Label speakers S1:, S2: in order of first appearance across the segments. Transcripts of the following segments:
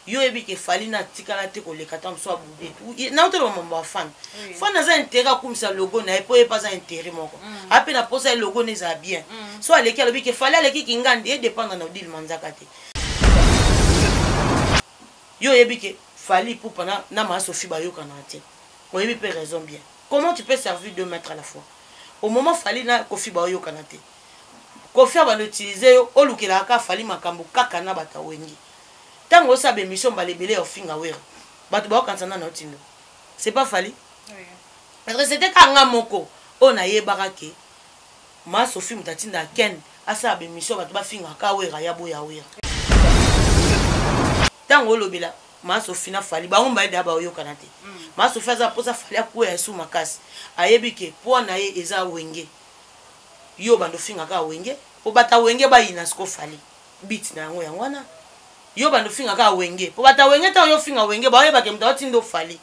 S1: yo ebi ke fali na tikala te ko lekata mso abude na otelo mambo afana fana za intérêt kumisa logo na epo pas za intérêt moko ape na posa logo ne za bien so aleki alobi ke fali aleki kingandi e dépendre na Odile Manzaka te yo ebi ke fali pour pendant na ma Sophie bayoka na te o ebi pe raison bien. Comment tu peux servir 2 maîtres à la fois? Au moment fali na Kofi bayoka na te Kofi va l'utiliser au lukela ka fali makambo kaka na bata wengi. Tango sa be mission ba lebele au finga wera. Batu ba kansana na otindo. C'est pas fali? Oui. Parce que c'était kanga moko on a yebaka ke ma Sophie mutatinda ken asa be mission batu ba finga ka wera ya boya wera. Tango lobela ma Sophie na fali ba on ba ida ba yoka na te. Ma Sophie za posa fali akwe ya su makasi. Ayebike po na ye eza wenge. Yo bando finga ka wenge po bata wenge ba ina sko fali bit na ngo yangwana yo bando finga ka wenge po bata wenge ta yo finga wenge ba yo ba ke mtoti ndo fali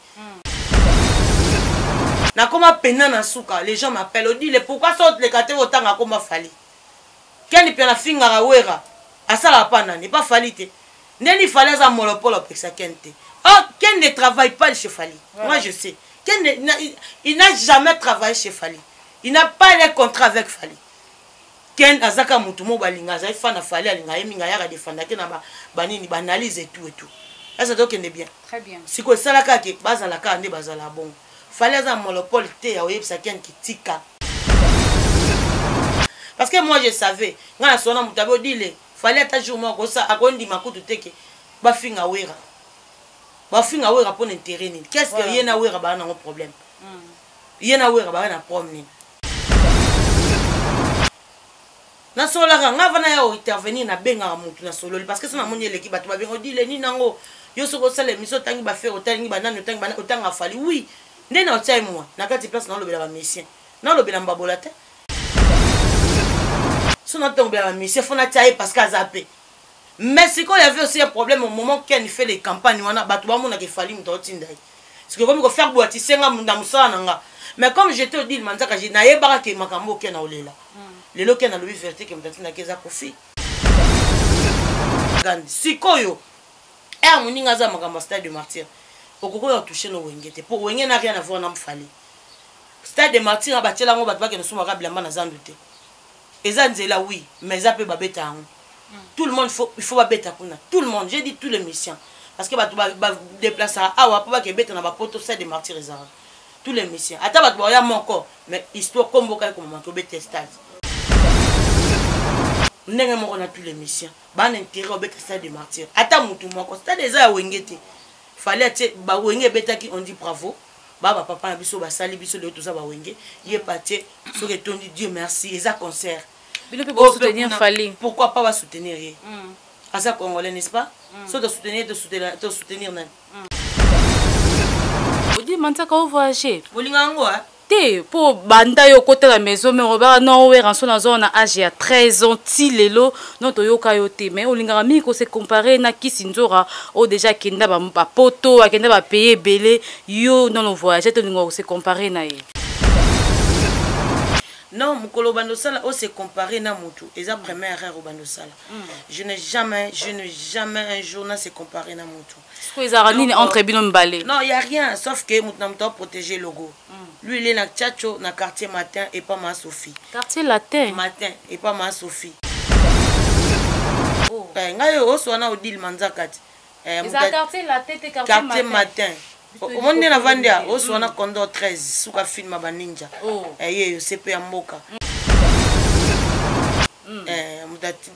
S1: na koma pena na suka les gens m'appellent Odile pourquoi saute les kate otanga koma fali keni pe na finga ka wera asala pa nani pas fali te neni fali za monopole pesa kente oh ken ne travaille pas chez Fali moi je sais il n'a jamais travaillé chez Fali. Il n'a pas les contrats avec Fali. Ken azaka mutumo balinga za fana Fali alinga yeminga yaka defanda ke na banini banalise et tout. Ça donc est bien.
S2: Très bien.
S1: Si ko sala ka ke bazala ka ande bazala bon. Fali za monopole te ya oyebisa ken ki tika. Parce que moi je savais, ngana sona mutabe Odile, Fali ata jour moko ça akondi makutu teke ba finga wera. Ba finga wera pour intérêt ni. Qu'est-ce que yena wera ba na un problème. Yena wera ba na problème. Na solo nga vana ya intervenir na benga mutu na solo parce que ça na moni l'équipe ba benga Odile ni nango yo soko sala miso tangi ba faire otangi ba nani otangi ba otanga Fali oui ndena otai moi na kati place na lobela ba mesien na lobela mbabola te so na tomber ba mesien fona tailler parce que azapé mais c'est qu'il y avait aussi un problème au moment qu'elle fait les campagnes wana ba to ba mona ke Fali mtoti ndai parce que comme ko faire boîte senga munda musala nanga mais comme j'étais Odile Manzaka j'ai na yebaka ke makambo ke na olela les locaux na lobi vérité que mtati na keza Kofi gandi sikoyo moninga za makambo stade de martyr okoko ya toucher no wengete pour wenge na rien à voir na Fali stade de martyr abatela ngo batba ke no suma ka bilamba na zandu te eza nzela oui mais za pe babeta ngo tout le monde il faut babeta kuna tout le monde j'ai dit tous les missions parce que batu ba déplacer awa pour ba ke beta na ba poto stade de martyr ezara tous les missions ata batu ba ya moko mais histoire kombo ka ko maman to beta stade ndenge moko na tous les missions ban intérêt obeta stade de martyr ata mutu moko stade eza ya wengete fallait ate ba wenge betaki on dit bravo baba papa na biso basali biso de tout ça ba wenge yé paté so que ton Dieu merci eza concert
S2: bilo pe pour soutenir Fali
S1: pourquoi pas va soutenir yé à ça congolais n'est-ce pas so de soutenir nan
S2: Odile Manzaka au voyager
S1: bolinga ngo
S2: te pour banda yo côté la maison mais roba non ouais en son zone âge à 13 ans tilelo non to yo kayote mais olinga mi ko se comparer na kisinzora o déjà kenda ba poto akenda ba payer belé yo non le voyage to linga se comparer na ye
S1: non mukolo bando sala o se comparer na mutu eza première erreur au bando sala je n'ai jamais un jour na se comparer na mutu
S2: quoi ils arani entre bino mbale
S1: non il y a rien sauf que mutu na mutu protéger logo lui il est na Tchatcho na quartier matin et pas ma Sophie
S2: quartier latin
S1: matin et pas ma Sophie oh ngayo o so na Odile Manzaka
S2: quartier latin te
S1: quartier matin au monde na vandia o so na Condor 13 suka film ba ninja ye yo CP ya mboka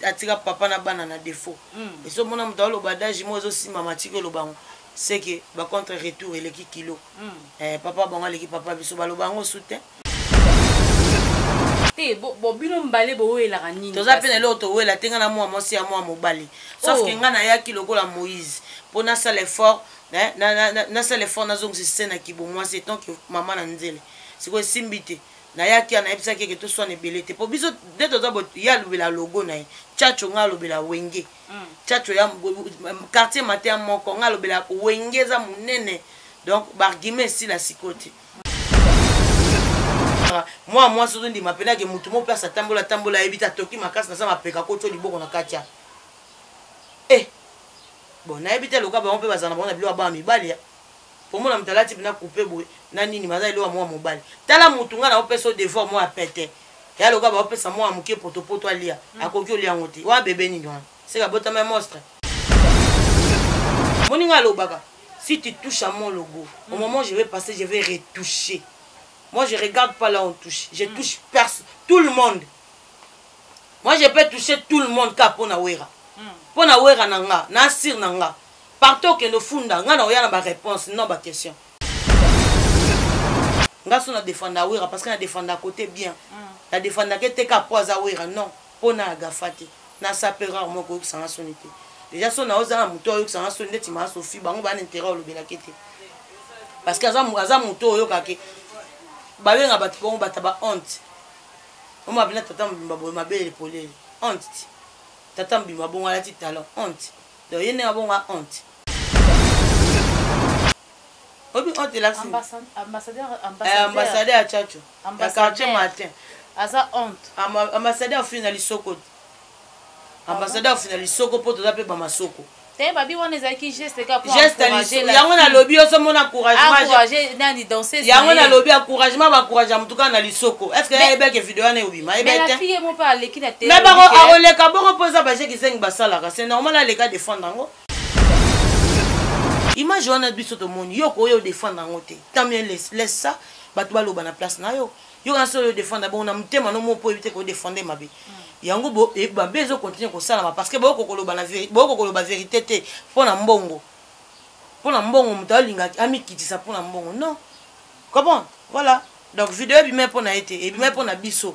S1: atika papa na bana na défaut et so mona mutalo lo badage mo zo sima matiko lo bango c'est que ba contre retour eleki kilo papa bango eleki papa biso ba lo bango soutien
S2: te bo bino mbale bo wela kanini
S1: toza pena loto wela tenga na moi mosi ya moi mobali sauf que ngana yaki lokola Moïse pona ça l'effort na ça l'effort na zongi scène ki bo moi c'est tant que maman na nzele c'est quoi simbité na yaki na episa ke to so ne belete po biso de toza bo ya lobela logo na Tchatcho nga lobela wenge Tchatcho ya quartier matin moko nga lobela wenge za munene donc barguime si la sikote moi surtout ndi mapena ke mutu mo place tambola ebita toki makasi na sama peka ko to liboko na katia bon nayebi te loka bango mpe bazala na bango na bilo abaa mibali ya po mona moto alati mpena coupe boye na nini baza elo ya mwa mobali tala motu nga na opesa devoir mwa apete ya loka baopesa mwa moke potopoto alia akoki olia yango te wa bebe nini wana seka botama monstre moninga alobaka si tu touches à mon logo au moment où je vais passer je vais retoucher. Moi je regarde pas là on touche, je touche personne, tout le monde. Moi je peux toucher tout le monde ka pona wera pona wera nanga na sir nanga partout que no funda nga na oyana ba réponse non ba question nga so na défendre wera parce que na défendre à côté bien la défendre que te ka poza wera non pona agafati na sapera mo ko sanga sonité déjà so na ozana muto oyo sanga sonité ti ma Sophie bango ba intérêt o lobela kete parce que aza muto oyo kake babenga batu bongo bataba honte. On m'a appelé tata mbimba boye mabele polele honte tata mbimba bongo alati talent honte donc yene abonga honte obi honte la ambassadeur à Tchatcho ya quartier matin
S2: aza honte
S1: ambassadeur finali soko ambassadeur finali soko poto dape ba masoko
S2: te babi wana ezalaki geste ka pour
S1: encourager yango na lobby oso mona
S2: encourager nani danser
S1: yango na lobby encouragement ba encourager mutuka na lisoko est-ce que yebe ke vidéo na obima yebe
S2: mais la fille mo pa leki na télé
S1: mais bako aoleka bongo poza ba je ki sengi basalaka c'est normal les gars défendre ngo image wana biso to moni yo ko yo défendre ngo te tant mieux laisse ça batu baloba na place na yo yo kan so yo défendre bon na mutema no mo po éviter ko défendre mabe yango bo e ba bezo continuer ko sala parce que boko koloba na vérité boko koloba vérité te pona mbongo mutalinga amikitisa pona mbongo non comment voilà donc vidéo bi me pona été et bi me pona biso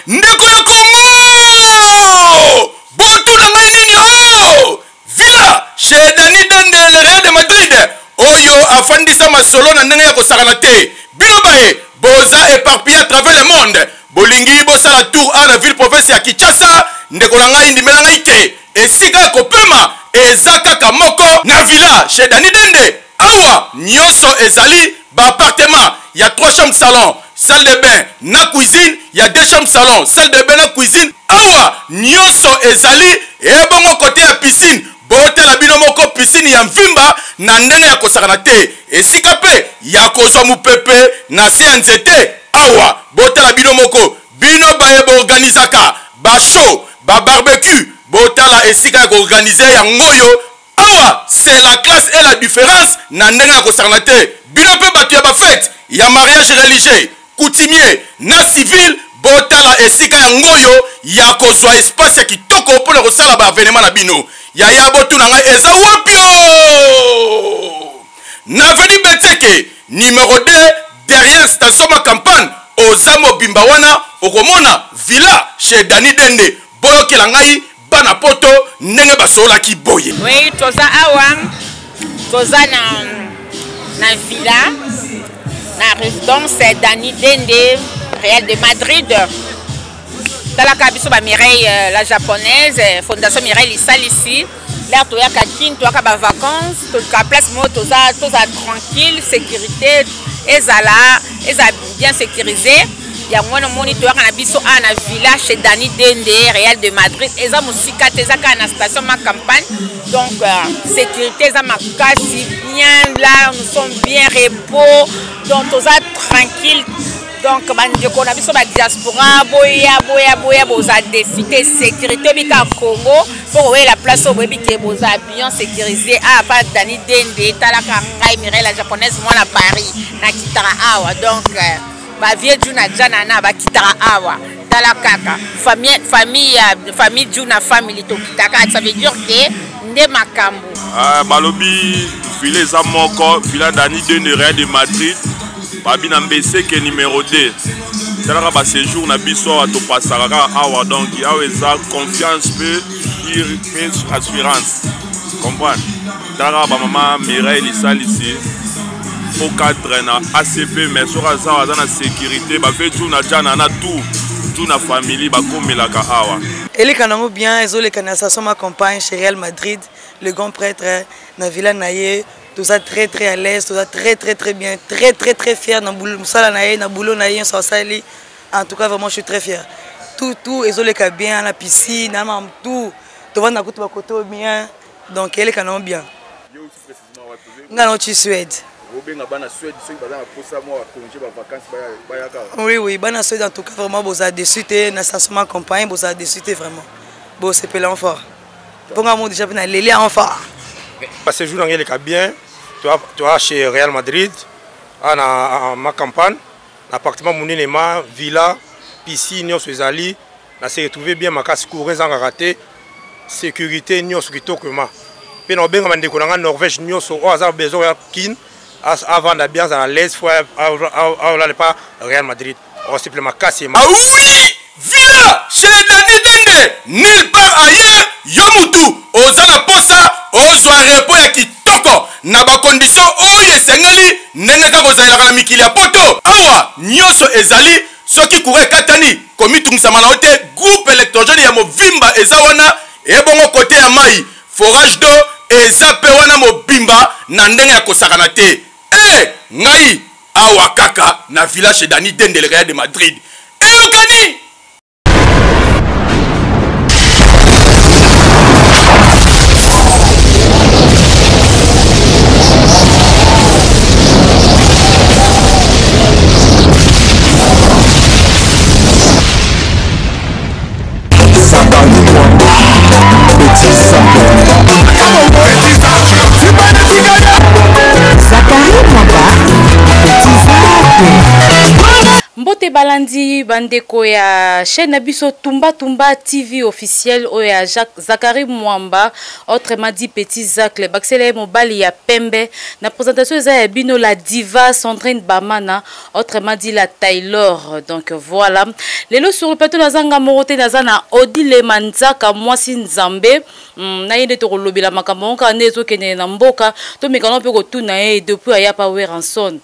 S3: ndeko ya Congo botu na ngai nini oh Villa chez Dani Dende le Real de Madrid oyo afandisa masolo na ndenge ya kosakana te bino bae boza éparpillé à travers le monde bolingi bosala tour à la ville province ya Kinshasa ndeko na ngai ndimela ngai te esika ya kopema eza kaka moko na Villa chez Dani Dende awa nyonso ezali ba appartement ya 3 chambres salon salle de bain na cuisine ya 2 chambres salon salle de bain na cuisine awa nyonso ezali ebongo côté ya piscine botela bino moko piscine ya mvimba na ndenge ya kosakana te esika pe ya kozwa mupepe na se ya nzete awa botela bino moko bino baye boorganizaka ba show ba barbecue botala esika ya koorganize yango yo awa c'est la classe et la différence na ndenge ya kosakana te bino pe bato ya bafete ya mariage religieux coutumier na civil botala esika yango yo ya kozwa espace ya kitoko mpona kosala ba avenema na bino yaya botu na ngai eza wapio na veni Beteke numéro 2 derrière station ma campagne oza mobimba wana okomona Villa chez Dani Dende boyokela ngai bana poto ndenge basolaki boye
S4: oui toza awa toza na Villa na résidence Dani Dende Real de Madrid talaka biso ba Mireille la japonaise fondation Mireille isali ici là toyaka kin toyaka ba vacances toka place mo toza tranquille sécurité ezala bien sécurisé yango na moni toyaka na biso na Villa chez Dani Dende Real de Madrid eza musika te eza ka na station ma campagne donc sécurité eza makasi bien là nous sommes bien repos donc toza tranquille. Donc, bandeko na biso ba diaspora boya boza défité sécurité bika Congo pour voir la place où bika boza bien sécurisé pas Dani Dende talaka ngai Mireille la japonaise moi na Paris na kitara awa donc ba vie juna jana na ba kitara awa talaka famille juna family to kitaka ça veut dire que nde makambo
S3: balobi Villa za moko Villa Dani Dende Real de Madrid babina mbese ke numéro 2 talaka ba séjour na biso ato pasaka awa donc awa eza confiance peu assurance comprendre talaka ba mama Mireille isali ici au cadre na ACP mais soka za na sécurité ba fait tout na jana na tout na famille ba komelaka awa
S5: eleka nango bien ezoleka na station ma campagne chez Real Madrid le grand prêtre na Villa naye tout ça très à l'aise, tout ça très bien, très fier dans boulot na boulot na yen sali. En tout cas vraiment je suis très fier. Tout ezoleka bien la piscine, tout tovanda kutu bakoto bien donc elle canon bien ngana tu Suède oui bana Suède en tout cas vraiment boza dessus na stationnement campagne boza dessus vraiment bon c'est pelant fort pour moi déjà na lélé en fort
S6: parce que jour dans le bien toi chez Real Madrid à ma campagne appartement monima villa piscine nyonso ezali na se retrouver bien makasi courir sans rater sécurité nyonso kitokoma pe na benga mandeko na Norvège nyonso o azar besoin ya kin avant d'ambiance à l'aise fois là pas Real Madrid on s'appelle makasi
S3: ah oui villa chez Dani Dende nulle part ailleurs yomutu ozala posa ozwa repos ya kitoko na ba condition oyo esengeli ndenge kaka ozalaka na mikili ya poto awa nyonso ezali soki kure katani komitungisa na ote groupe électrogène ya movimba eza wana ebongo kote ya mai forage d'eau eza pe wana mobimba na ndenge ya kosakana te ngai awa kaka na village chez Dani Dende le Real de Madrid eyokani
S2: Mbote balandi bandeko ya chaîne Nabiso Tumba Tumba TV officiel oya Zakari Mwamba autrement dit Petit Zak le baxele mobali ya pembe na présentation za ya bino la diva Sandrine Bamana autrement dit la Taylor donc voilà lelo sur le plateau nazanga morote nazana Odile Manzaka mwasi nzambe na yende to lobela makambo ka nezo kene na mboka to mikano pe ko tuna e depuis aya pa Weranson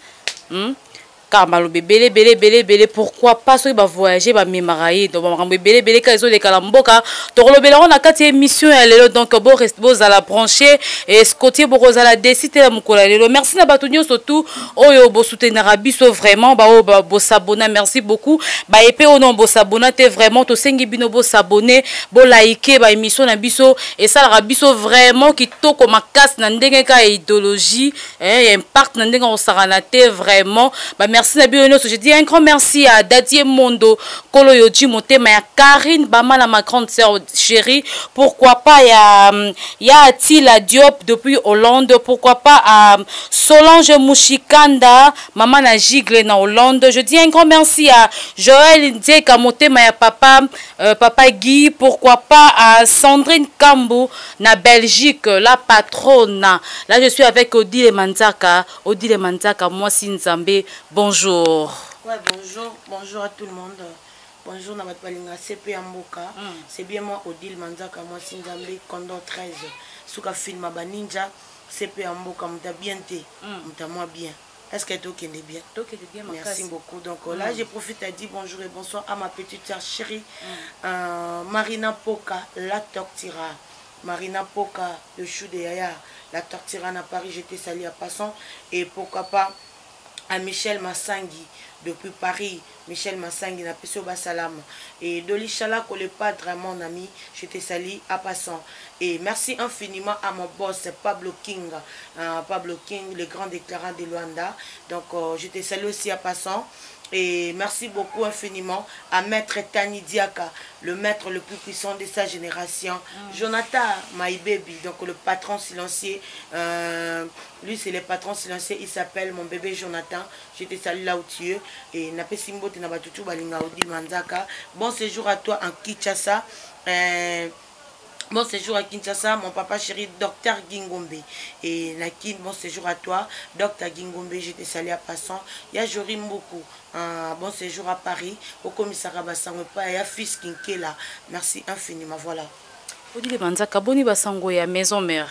S2: car malobe belé pourquoi pas ceux qui voyager ba mimaraye donc makambo belé ka ezo de kalamboka to lobela on a quatre émissions lelo donc bo reste à la brancher et scotier bo la décider la mukola lelo merci na batunyo surtout oyo bo soutenir biso vraiment ba bo s'abonner merci beaucoup ba epé au nom bo s'abonner te vraiment to sengi bino bo s'abonner bo liker ba émission na biso et ça la biso vraiment qui to ko makas na ndenge ka idéologie impact na ndenge on saranate vraiment ba merci Nabio, je dis un grand merci à Dadier Mondo, Kolo Yoji Motema, à Karine Bamala, ma grande sœur chérie. Pourquoi pas, il y a Attila Diop depuis Hollande. Pourquoi pas à Solange Mouchikanda, maman na Gigle na Hollande. Je dis un grand merci à Joël Ndieka Motema, à papa Guy. Pourquoi pas à Sandrine Kambu na Belgique, la patronne. Là, je suis avec Odile Manzaka. Odile Manzaka, moi, Sinzambe. Bonjour.
S1: Ouais, bonjour à tout le monde. Bonjour na batbalinga CP Amboka. C'est bien moi Odile Manzaka moi Sinzambe Condor 13. Souka film ba ninja CP Amboka muta bien té. Muta moi bien. Est-ce que tu es bien? Merci beaucoup. Donc là, je profite à dire bonjour et bonsoir à ma petite sœur chérie Marina Poka, la Tortira. Marina Poka, le chou de Yaya, la Tortira à Paris, j'étais salée à passant. Et pourquoi pas à Michel Massangi depuis Paris, Michel Massangi n'a pas au salam et Doli Chala le padre mon ami, je te salue à passant et merci infiniment à mon boss Pablo King, le grand déclarant de Luanda. Donc je te salue aussi à passant. Et merci beaucoup infiniment à Maître Tani Diaka, le maître le plus puissant de sa génération. Jonathan, my baby, donc le patron silencieux. Lui, c'est le patron silencieux. Il s'appelle mon bébé Jonathan. Je te salue là où tu es. Et Napé Simbo, Tenabatutu, Balinga, Odi Manzaka. Bon séjour à toi en Kinshasa. Bon séjour à Kinshasa, mon papa chéri, Docteur Gingombe. Et Nakin, bon séjour à toi, Docteur Gingombe, je te salue à passant. Il y a Jorim beaucoup. Bon séjour à Paris, au commissariat Bassango, il y a fils Kinkela. Merci infiniment, voilà.
S2: Odile Manzaka, boni Bassango, il y a maison mère.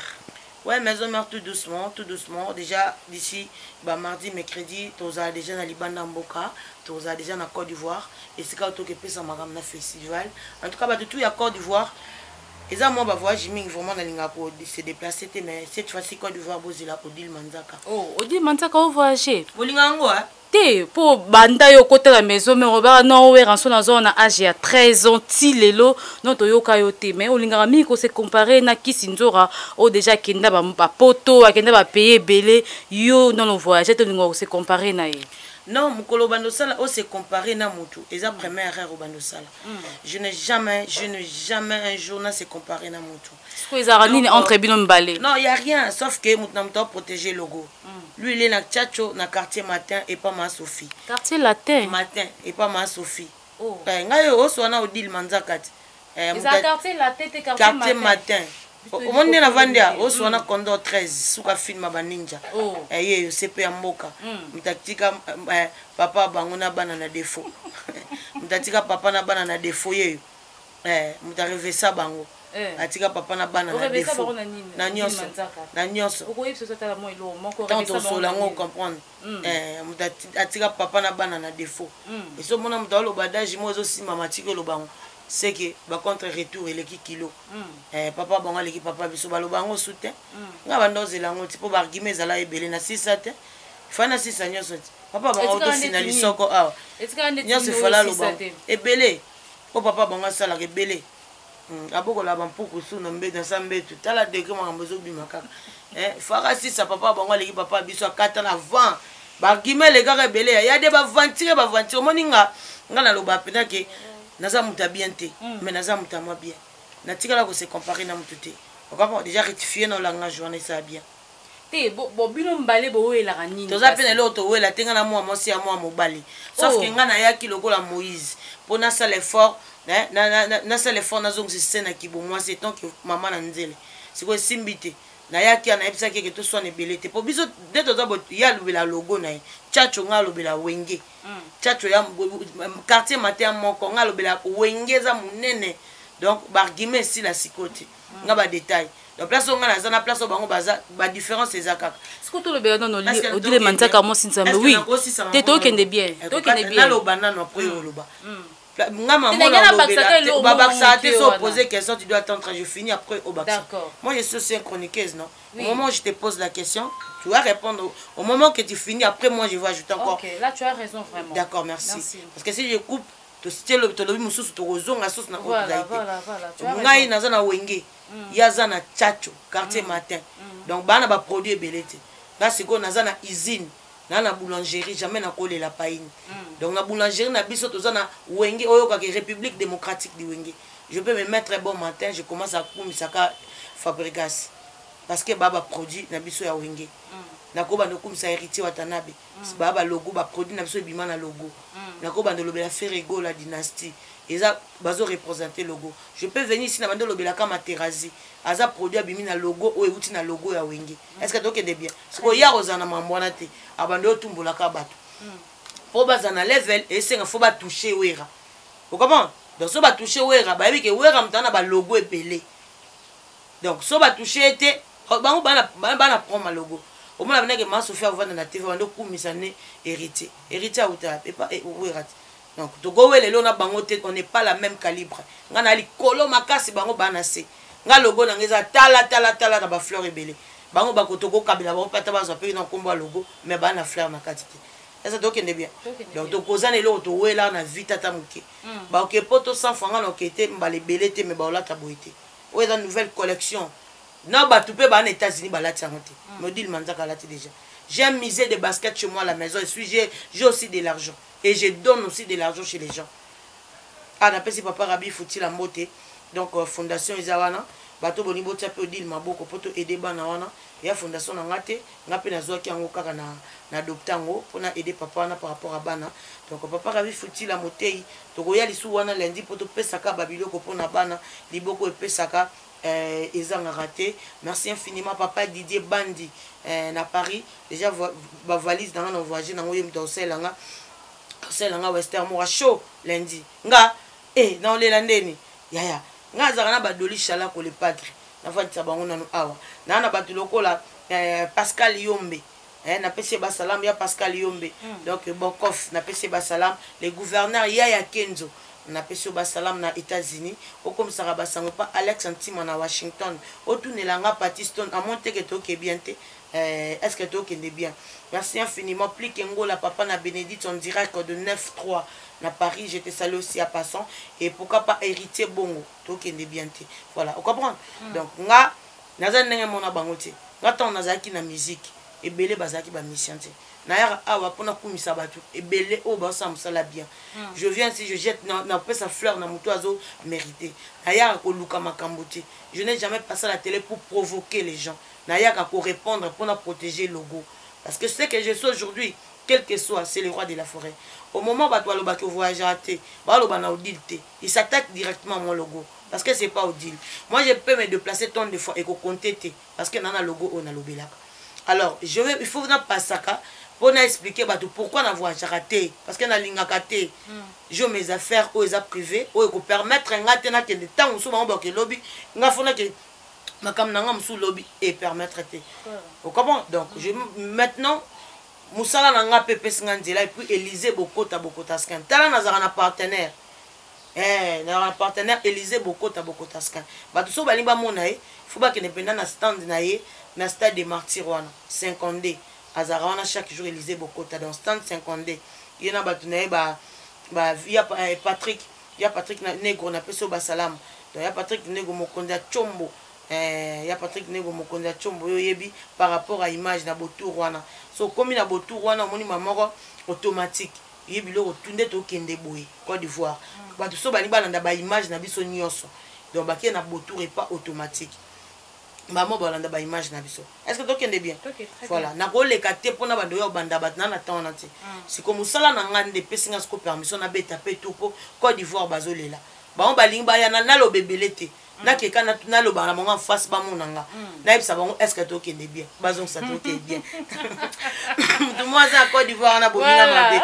S1: Ouais, maison mère tout doucement, tout doucement. Déjà, d'ici, mardi, mercredi, tu as déjà dans Libanda Mboka, tu as déjà dans Côte d'Ivoire. Et c'est quand tu as fait un festival. En tout cas, tout il y a Côte d'Ivoire. Et ça, moi, voyage, vraiment dans l'Ingapo, se déplacer, mais cette fois-ci, Côte d'Ivoire, Bozila, Odile Manzaka.
S2: Oh, Odile Manzaka, vous voyagez?
S1: Bolingango, hein?
S2: te po banda yo kota la maison mais robert non we ranso na zone na âge ya 13 ans ti lelo non to yoka yo te mais olingaka mingi ko se comparer na kisi nzora o déjà kenda ba poto akenda ba payer belé yo non le voyage te lingo se comparer na ye.
S1: Non, mukolo bando sala o se comparer na mutu. Et ça première erreur au bando sala. Je n'ai jamais un jour na se comparer na mutu.
S2: Quoi ils arani entre bino mbalé.
S1: Non, il y a rien sauf que mutu na mutu protéger logo. Lui il est na Tchatcho na quartier matin et pas ma Sophie.
S2: Quartier latin.
S1: Matin et pas ma Sophie.
S2: Oh.
S1: Ngayo o so na odil manzakat.
S2: Ils a quartier latin et
S1: quartier matin. Au monde na vandia o so na kondo 13 suka film ba ninja. Eh yo sepe ya mboka. Mutatika papa bango na bana na défaut. Mutatika papa na bana na défaut yeyo. Mutareve sa bango. Atika papa na bana na défaut. Na nyonso. Na nyonso. Tant so la ngo comprendre. Atika papa na bana na défaut. Et so mona mutalo badage mo zo sima matiko lo bango. C'est que ba contre retour et l'équipe kilo papa bango l'équipe papa biso balo bango soutien nga bando zelango tipo bargime zala ebele na 6 fana 6 nyonso papa bango to finalisoko awa nyonso fala lo bango ebele o papa bango sala ebele aboko la bampuku suna mbeda sambetu tala degré makambo zo bima kaka fara 6 papa bango l'équipe papa biso 4 ans avant bargime les gars ebele ya de ba ventire moninga nga na loba pena ke naza muta bien te mais naza muta moi bien natika la ko se comparer na mutu te okapa déjà rectifier dans langage journée ça bien
S2: te bo bino mbale bo wela kanini
S1: toza pena l'autre wela tenga na moi si à moi mobali sauf que nga na yaki lokola Moïse pour na ça l'effort na ça l'effort na zongi scène ki bo moi c'est tant que maman na nzele c'est quoi simbité na yaki na episa ke to so ne belete po biso de toza bo ya lubela logo na Tchatcho nga lobela wenge Tchatcho ya quartier matin moko nga lobela wenge za munene donc barguime si la sikote nga ba détail donc place nga na zana place bango baza ba différence ezaka
S2: siko to lobela non odile manzaka mo sinzambe oui te to kende bien
S1: na lobana no après loba nga maman baba ça te so poser question tu dois attendre je finis après au bac. Moi je suis aussi un chroniqueuse non. Au moment où je te pose la question tu vas répondre au moment que tu finis après moi je vais ajouter encore.
S2: OK là tu as raison vraiment.
S1: D'accord merci. Parce que si je coupe to style to lobi mususu to rozonga sauce na
S2: voilà.
S1: Ngai naza na wenge yaza na Tchatcho quartier matin donc bana ba produit belete là c'est quoi naza na usine na boulangerie jamais na coller la paine donc na boulangerie na biso toza na wenge oyo ka République démocratique di wenge je peux me mettre bon matin je commence à kumisaka fabrication parce que baba produit na biso ya wenge na ko bando kumisa héritier watanabe baba logo ba produit na biso bima na logo na ko bando lobela Ferrego la dynastie eza bazo représenter logo je peux venir ici na bando lobela kama Terazi aza produit bimi na logo o euti na logo ya wenge est-ce que toke de bien siko ya rozana mambwana te abando tumbola ka bato po bazana level et c'est faut ba toucher wera vous comprenez donc so ba toucher wera ba bi ke wera mtana ba logo epelé donc so ba toucher été bango bana prendre ma logo au moins la que ma Sophie a vendu na TV bando kumisa ne héritier auta et pas wera donc to go wele lo na bango te on n'est pas la même calibre nga na li kolo makasi bango bana se nga logo na ngeza tala na ba fleur ebele bango ba kotoko kabila ba pata ba zape na kombo logo mais bana fleur na katite ça donc est bien donc to kozana elo to wela na vita ta muke ba ke poto sans fanga no kete mbale belete mais ba la taboité ou dans nouvelle collection na ba tout pe ba en États-Unis ba la tianté module manzaka la déjà j'ai misé des baskets chez moi à la maison j'ai aussi de l'argent et je donne aussi de l'argent chez les gens ah na pesi papa Rabi Fouti la moté donc fondation Izawana bato boni botia pe odile maboko poto aider bana wana ya fondation na ngate ngape na zoaki yango kaka na adoptango pona aider papa na par rapport à bana donc papa Rabi Fouti la motei to koya lisu wana lundi poto pesaka babiloko pona bana liboko epesaka ezanga raté merci infiniment papa Didier Bandi na Paris déjà ba valise dans na voyage na ngoyem doselanga selanga Western Mora show lundi nga na ole landeni yaya nga zaka na badoli chala ko le padre na fati bango nanu awa na batu lokola Pascal Yombe na pesi ba salam ya Pascal Yombe donc Bokof na pesi ba salam les gouverneurs ya Kenzo na peso ba salam na États-Unis o comme ça ba sango pas Alex Antima na Washington o tunelanga Patiston à monter que to ke bien te est-ce que to ke bien. Merci infiniment. Plus Kengola papa na Bénédicte en direct de 9-3 na Paris, j'étais salé aussi à passant et pourquoi pas héritier bongo to ke bien te. Voilà, on comprend. Donc nga naza ndenge mona bango te. Nga ton nazaki na musique et belé bazaki ba mission te. Nayara awa pona kumisa batu et belé o ba ça la bien. Je viens si je jette na sa fleur na muto azo mérité. Nayara ko luka makambote. Je n'ai jamais passé à la télé pour provoquer les gens. Nayara ko répondre pour protéger le logo parce que ce que je suis aujourd'hui quel que soit c'est le roi de la forêt. Au moment où tu vas voyager à thé, il s'attaque directement à mon logo parce que c'est pas au deal. Moi je peux me déplacer tant de fois et compter parce que dans le logo on a le bilac. Alors il faut pas ça pour expliquer pourquoi on voyage à thé parce que dans l'ingakaté je mes affaires aux privées ou permettre un gâteau que de temps où souvent que lobby n'a faut que ma cam n'a sous lobby et permettre thé. Vous comprenez donc je maintenant Moussala nanga pepe singandela et puis Élysée Bokota scan. Tala nazara na partenaire. Na partenaire Élysée Bokota scan. Ba tout so balimba mona faut pas que ne penda na stand na ye na stade de martyrs wana 50D. Azara wana chaque jour Élysée Bokota dans stand 50D. Yena ba tunaye ba via Patrick na Negro na peso ba salam. Donc ya Patrick Negro mokonda chombo. Ya Patrick Nego Mokonda Chombo yebi par rapport à image na botour wana so comme na botour wana moni mamoko automatique yebi lo tunde to kende boye Côte d'Ivoire ba to so bani balanda ba image na biso nyonso donc ba ke na botour et pas automatique maman balanda ba image na biso est-ce que to kende bien voilà na ko le kate pona bando yo banda batna na temps na ti c'est comme sala na ngande pesinga sko permission na beta pe topo Côte d'Ivoire bazolela ba on balingi ba ya na lo bebelete na keka na lo bana monga face ba monanga na yebisa bango est-ce que to kende bien bazon ça to kende bien tout moi ça Côte d'Ivoire na bominga mabe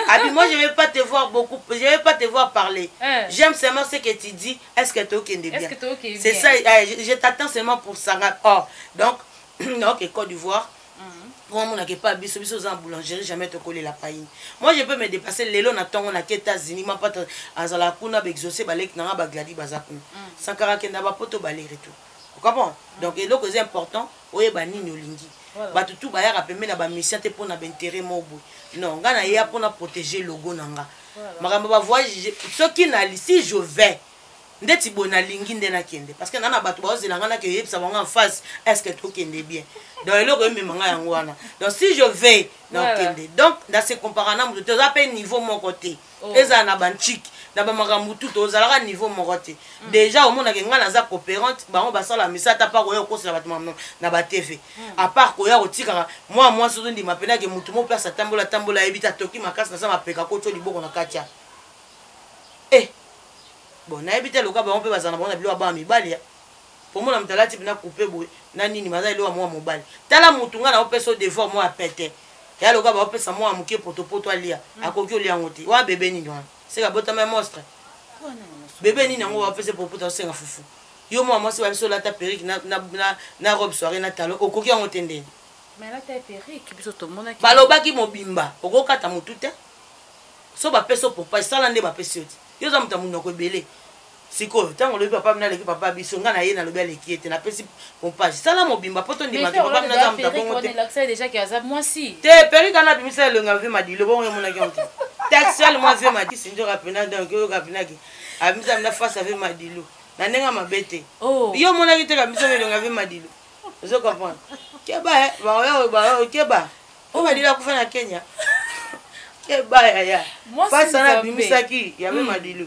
S1: abi moi je vais pas te voir beaucoup je vais pas te voir parler j'aime seulement ce que tu dis est-ce que to kende bien c'est ça je t'attends seulement pour ça donc OK Côte d'Ivoire moi mon n'a pas biso za boulangerie jamais te coller la paille moi je peux me dépasser lelo na tongo na États-Unis ma pas azala kuna ba exaucer balek na ba gladi bazakuna sankara kenda ba poto balere tout vous comprenez donc et donc c'est important oye ba nini olingi ba tout ba ya rapemé na ba mission te pona ba intérêt mobo non nga na ya pona protéger logo nanga makambo ba voyage ce qui na si je vais ndeti bona lingi ndena kende parce que nana batu ba ozela ngana ke yebisa bango en face est-ce que to kende bien donc eloko memanga yango wana donc si je vais donc kende donc dans ce comparana mutu to appel niveau mon côté eza na banchik na ba makambo tout ozalaka niveau mon côté déjà au monde ke ngana za coopérante bango basala misata pa koyo kosela batu na ba TV à part koya otika moi sozo ndi mapena ke mutu mo place tambola ebita toki makasi na sa mapeka ko to liboko na katia bon na ebité loka ba on peut bazana bona bilo ba mibali pour moi na mtalati bina couper boy na nini maza ilo moi mobali tala mutunga na opeso devoir moi apete ya loka ba opesa moi amuke poto alia akoki olia ngoti wa bébé nini wana c'est ka bota même monstre bébé nini ngo opesa poto senga fufu yo moi c'est ba biso la ta perruque na robe soirée na talon okoki ngote ndeni
S2: mais la ta perruque biso to mona ki
S1: balobaki mobimba okokata mutute so ba peso popa sala nde ba pesoti yo za muta munoko belé siko tango le papa na leki papa biso nga na ye na lobi aleki ete na pesi pompage sala mobimba poto ndima ke papa na za muta bongo te
S2: l'accès déjà qui azab moi si
S1: te peri kana bimisa le ngave madilo bongo mona ki onte taxial moi ve madi sinjo rapena donc yo rapena ki amisa na face avec madilo na nenga mabete yo mona ki te ka biso le ngave madilo je comprends keba ba keba o madilo ku fa na Kenya keba ya face na bimisa ki ya me madilo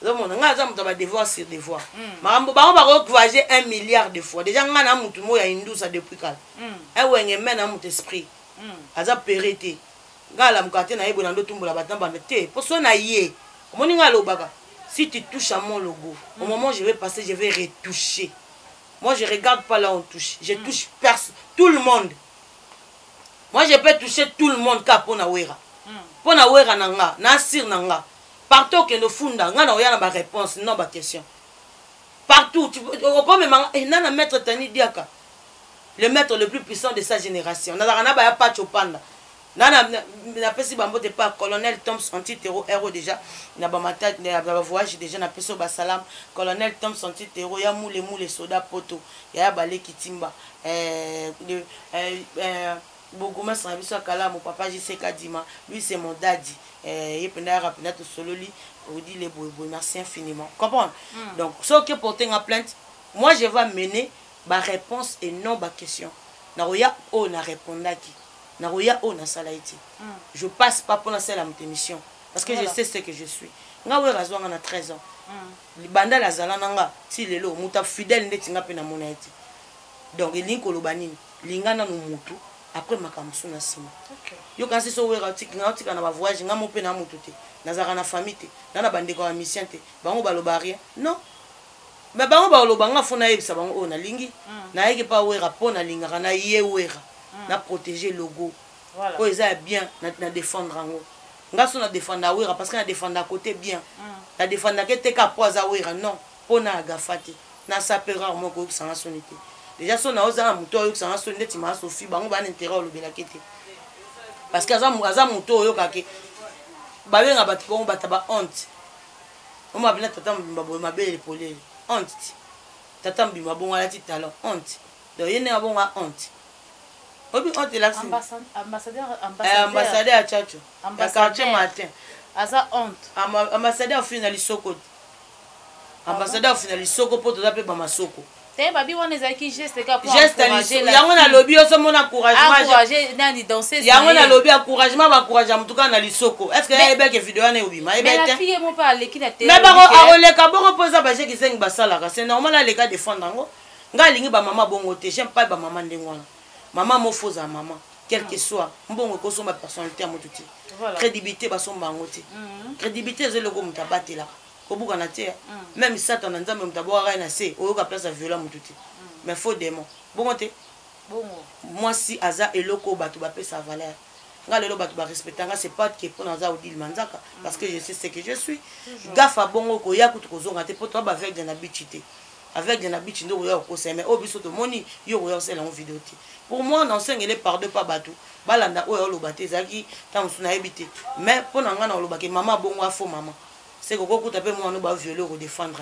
S1: zomona nga za mutu ba devoir sur devoir makambo bango ba voyager 1 milliard de fois déjà nga na mutu mo ya indusa depuis kala wenge mena mutu esprit aza perete nga la mukate na yebo na ndo tumbola batamba te poso na ye omoni nga lobaka si tu touches à mon logo au moment où je vais passer je vais retoucher moi je regarde pas là on touche je touche personne tout le monde moi je peux toucher tout le monde ka pona wera nanga na sir nanga partout que nous funda ngana oyana ba réponse non ba question partout on peut même nana maître Tani Diaka le maître le plus puissant de sa génération na ba ya pacho panda napesi bango te pas colonel Thompson Titero héros déjà na bamata na voyage déjà na peso basalam colonel Thompson Titero ya moule soda poto ya baleki timba Boguma sans biso kala mon papa Jiseka Dima lui c'est mon daddy et pendant rapidement tout solo lui on dit les boy merci infiniment comprendre donc ce qui porter en plainte moi je vais mener ma réponse et non ma question na roya o na répondaki na roya o na salaiti je passe pas pour lancer la mission parce que je sais ce que je suis nga we raison on a 13 ans libanda la zala nanga ti lelo muta fidèle ndeti nga pe na monaiti donc elinko lobanini lingana no mutu après makamso na sima yo kasi so we ratik nga tika na ba voyage nga mo pe na mutu te nazaka na famille te na bande ko mission te bango baloba rien non mais bango baloba nga fona yebisa bango o na lingi na yeke pa wera po na linga na ye wera na protéger logo voilà ko eza bien na défendre ngo nga so na défendre wera parce que na défendre à côté bien na défendre que te ka poza wera non pona agafate na sapera mo ko sanga sonité déjà so na oza na muto yo sanga sonité ti ma Sophie bango ba intérêt lo belakete parce que aza muto yo kake ba benga batu ko bataba honte o ma bina tata mbimba bo mabele polele honte tata mbimba bo ngala ti talent honte donc yene abonga honte obi honte la ambassadeur à Tchatcho ya quartier matin
S2: aza honte
S1: ambassadeur finali soko ambassadeur finali soko poto da pe ba masoko
S2: te babi wana ezalaki geste ka pour
S1: encourager yango na lobby oso mona
S2: encourager nani danseuse
S1: yango na lobby encouragement ba encourager mutuka na lisoko est-ce que ya ebeke video wana obima ebete
S2: mais la fille mo pa leki na télé
S1: mais bako aroleka bongo poza ba je kisengi basalaka c'est normal ale ka défendre ngo nga lingi ba maman bongo te j'aime pas ba maman ndengwana maman mo foza maman quel que soit mbongo ko somba personnalité amotuti crédibilité ba somba ngote crédibilité zelo ko mutabatela kobuka na te même Satan na nzambe mutaboka na se oyoka place à violent mututi mais faux démon bongo te
S2: bongo
S1: moi si aza eloko batu ba pesa valeur nga lelo batu ba respectanga c'est pas que pour naza odile manzaka parce que je sais ce que je suis gafa bongo ko ya kutu kozonga te poto ba avec de na bichité avec de na bichi ndo ya ko sema obiso to moni yo ya sela en vidéo te pour moi non sengele par deux pas batu balanda oyo lobate zaki tamusuna ebité mais pour nga na lobake maman bongo afo maman c'est que beaucoup tapé moi nous ba violer ou défendre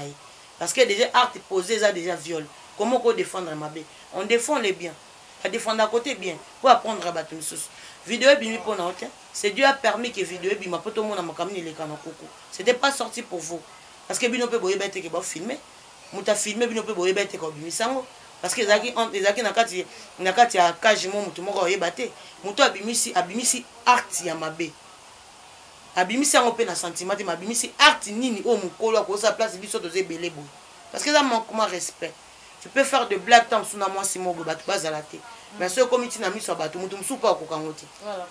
S1: parce que déjà art posé ça déjà viol comment qu'on défendre ma bé on défend les biens à défendre à côté bien pour apprendre à battre une sauce vidéo bimi pour na hôtel c'est Dieu a permis que vidéo bima poto mona makamini les kana koko c'était pas sorti pour vous parce que bino pe boye bête que ba filmer muta filmer bino pe boye bête ko bimisango parce que zaki na kati ya cage mo mutu moko yebate mutu abimisi art ya mabe abimisi yango pe na sentiment te mabimisi art nini o mukolo akosa place biso toze belé boy parce que ça manque comment respect tu peux faire de blagues tant sous na moi si mogo batu bazala te mais ce comité na miso batu mutu musupa ko kangote voilà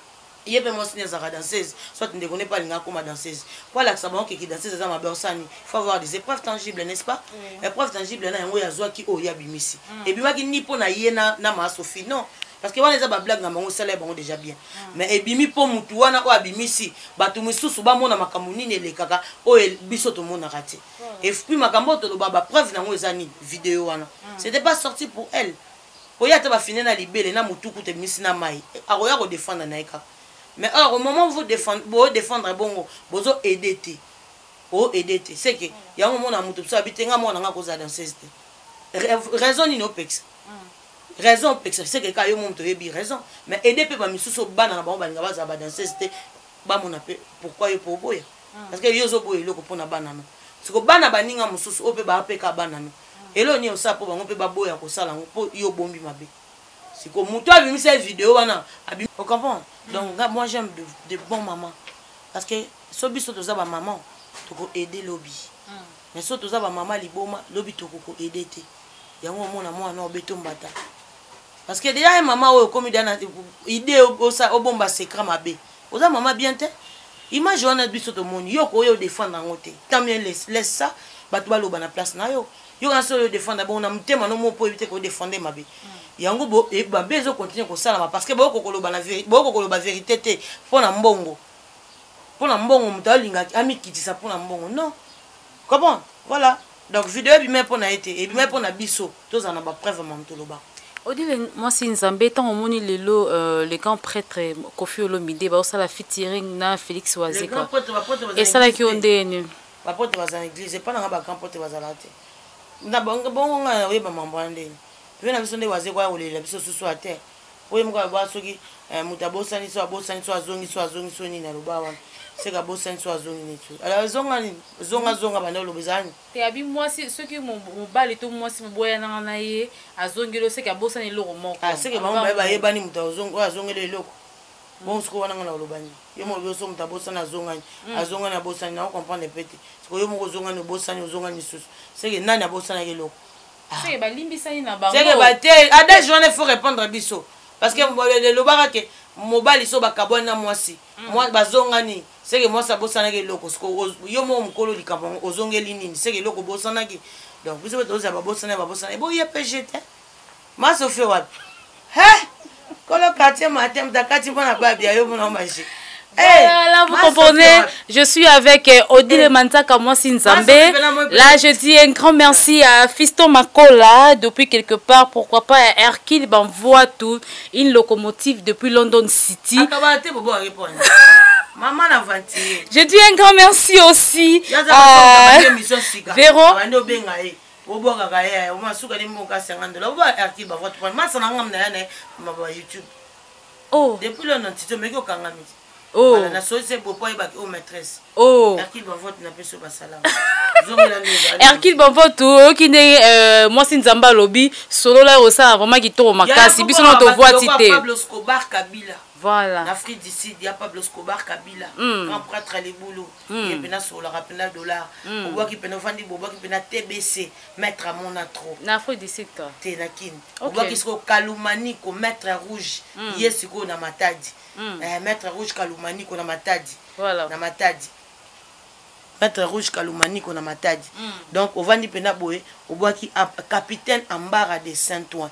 S1: il peut mentionner za danseuse soit tu ne connais pas linga comme danseuse pour la sabon qui danseuse za mabersani il faut avoir des épreuves tangibles n'est-ce pas épreuves tangibles na yango ya zwa ki o ya bimisi et puis waki ni po na yena na ma Sophie non parce que wana eza ba blague na bango sala bango déjà bien mais ebimi po mutu wana o abimisi batu misusu ba mona makambo nini elekaka o biso to mona raté et puis makambo to ba preuve na ngo eza ni vidéo wana c'était pas sorti pour elle oya te ba finir na libele na mutu ku te misi na mai aroya ko défendre na eka mais or au moment où vous défendre bongo bozo aider c'est que ya un moment na mutu so abitenga mona nga ko za danseuse raison ni no pex raison c'est que quand yo monte yebi raison mais aider pe ba misuso bana na bango balinga baza ba danseuse te ba mona pe pourquoi yo po boya parce que yo zo boye loko pona bana no siko bana baninga mususu o pe ba pe ka bana no elo ni osa po bango pe ba boya ko sala ngo po yo bombi mabe siko mutu abimi cette vidéo wana abi on comprend donc moi j'aime de bons mamans parce que so biso to za ba maman to ko aider lobby mais so to za ba maman liboma lobby to ko aider te yango mona mwana obeto mbata parce que déjà maman o comme dans idée o bomba secret mabe oza maman bien te image on a biso to moni yo ko yo défendre ngote tant bien laisse ça batu baloba na place na yo yo na so yo défendre bon na mutema no mo po éviter ko défendre mabe yango bo e ba bezo continuer ko sala parce que bo ko koloba na vérité bo ko koloba vérité te pona mbongo mutalinga amikitisa pona mbongo non comment voilà donc vidéo bi me pona été et bi me pona biso tozana ba preuve mamtoloba
S2: Odile mwasi nzambe tant omoni lelo les grands prêtres Kofi Olomide ba osala featuring na Félix Wazeka et ça là qui on deni
S1: ba pote bazana église pas na ba grand pote bazala te na bongo nga we ba mambande we na biso nde Wazeka ya olela biso susu a terre we muka ba soki mutabosani so azongi so ni na lubawa c'est ka bosani so azongi ni tu ala zonga banda lobezani
S2: te abi mwasi ceux qui mobali to mwasi boya na ye azongelo c'est ka bosani loko moko
S1: c'est que mama ba yebani azongele loko bon ce ko wana ngana lobani yo mo biso mutabosana azonga na bosani na comprendre pete ko yo mo zonga ni bosani ozonga ni susu c'est que nani abosana ke loko
S2: c'est ba limbisani na bango
S1: c'est que ba te à des journées faut répondre biso parce que le lobaka ke mobali so bakabwana mwasi moi bazongani c'est que moi ça bosana ke loko sko yo mo mukolo likambo ozongeli nini c'est que loko bosana ki donc vous savez tous ba bosana bo ye PGT ma so fait wapi hein kolo quartier matin dakati mpona ba bia yo mona maji.
S2: Là, vous comprenez, je suis avec Odile Mantaka Mwasi Nzambe. Là, je dis un grand merci à Fiston Makola, depuis quelque part, pourquoi pas à Hercule m'envoie tout, une locomotive depuis London City. Je dis un grand merci aussi à Véro.
S1: Oh, depuis London City, mais que
S2: oh,
S1: na société pour pas y au maîtresse.
S2: Oh,
S1: Hercule Bavote n'a pas sur salam.
S2: Hercule Bavote qui n'est moi c'est Nzamba lobby solo là au ça vraiment qui tombe makasi biso na to voix cité.
S1: Pablo Escobar Kabila.
S2: Voilà.
S1: En Afrique du Sud, il y a Pablo Escobar Kabila. Grand prêtre les boulots. Il y a sur le rappel dollar. On voit qu'il peut nous vendre, on voit qu'il peut nous TBC, mettre à mon atro.
S2: En Afrique du Sud.
S1: Tenakin. On voit qu'il se Kaloumani ko mettre rouge. Yes ko na matadi. Mettre rouge Kaloumani ko na matadi.
S2: Voilà.
S1: Na matadi. Mettre rouge Kaloumani ko na matadi. Donc on vend pena boé, on voit qu'il capitaine Ambara de Saint-Ouen.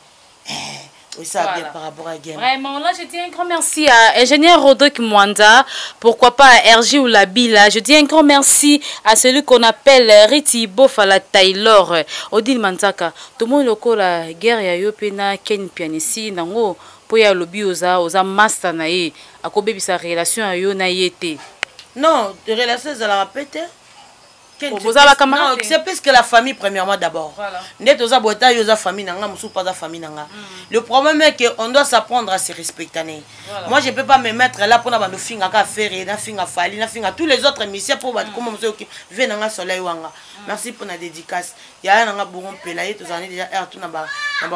S1: Oui, ça voilà. Bien par rapport à Game.
S2: Vraiment, là, je dis un grand merci à ingénieur Rodrigue Mwanda, pourquoi pas à RG ou la Bila. Je dis un grand merci à celui qu'on appelle Riti Bofala Taylor. Odile Mantaka, tout le monde loko la guerre ya yo pena ken pianisi nango po ya lobi oza master na ye akobe bisa relation ya yo na yete.
S1: Non, de relation ça la répéter.
S2: Non,
S1: c'est plus que la famille premièrement d'abord. Voilà. Famille le problème est qu'on doit s'apprendre à se respecter. Voilà. Moi je ne peux pas me mettre là pour faire tous les autres missions pour venir soleil. Merci pour la dédicace. Il y a un bourron pelaye, tous années déjà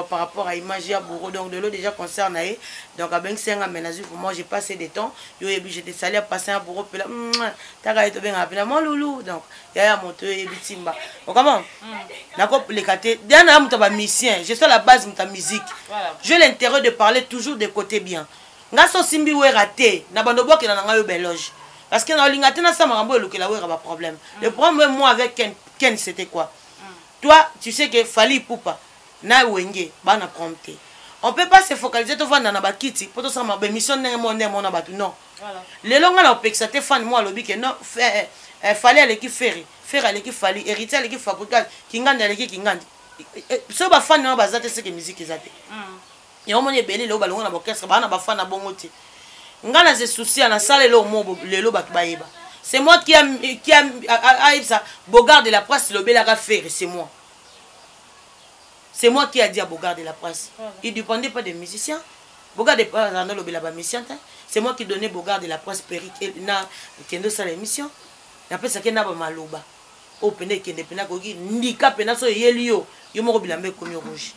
S1: par rapport à l'image de bourreau, donc de l'eau déjà concerné. Donc avec 5 aménages, moi j'ai passé des temps. J'étais salé à passer un bourreau pelaye. T'as été bien appelé mon loulou. Donc il y a monté et bitimba. Donc comment? D'accord, les catés. Dernier mon mission. Je suis à la base de ta musique. J'ai l'intérêt de parler toujours des côtés bien. Ngaso simbi ou raté. Nabandobo qui n'a pas eu beloge. Parce que dans l'ingénieur ça m'a rendu le problème. Le problème moi avec Ken c'était quoi? Toi tu sais que Fali Poupa na wenge bana prompté. On peut pas se focaliser tout vendre dans ba kiti pour tout ça ma mission mon abatu non. Voilà. Les longs na opexate fan moi lobi que non Fali à l'équipe faire à l'équipe Fali héritier à l'équipe fabrical kingandi à l'équipe kingandi. So ba fan na bazate c'est que musique ezate. Et on m'a belé le balonga na orchestre bana ba fan na bongoti. Ngana se souci na salle le baeba. C'est moi qui a ça Bogard de la presse le belaga faire c'est moi. C'est moi qui a dit à Bogard de la presse. Voilà. Il ne dépendait pas des musiciens. Bogard de la presse le belaga musicien. C'est moi qui donnais Bogard de la presse Peric et na kendo sa l'émission. Après ça kena ba maloba. O pene kende pena kogi ndika pena so yelio yo mo bilambe komi rouge.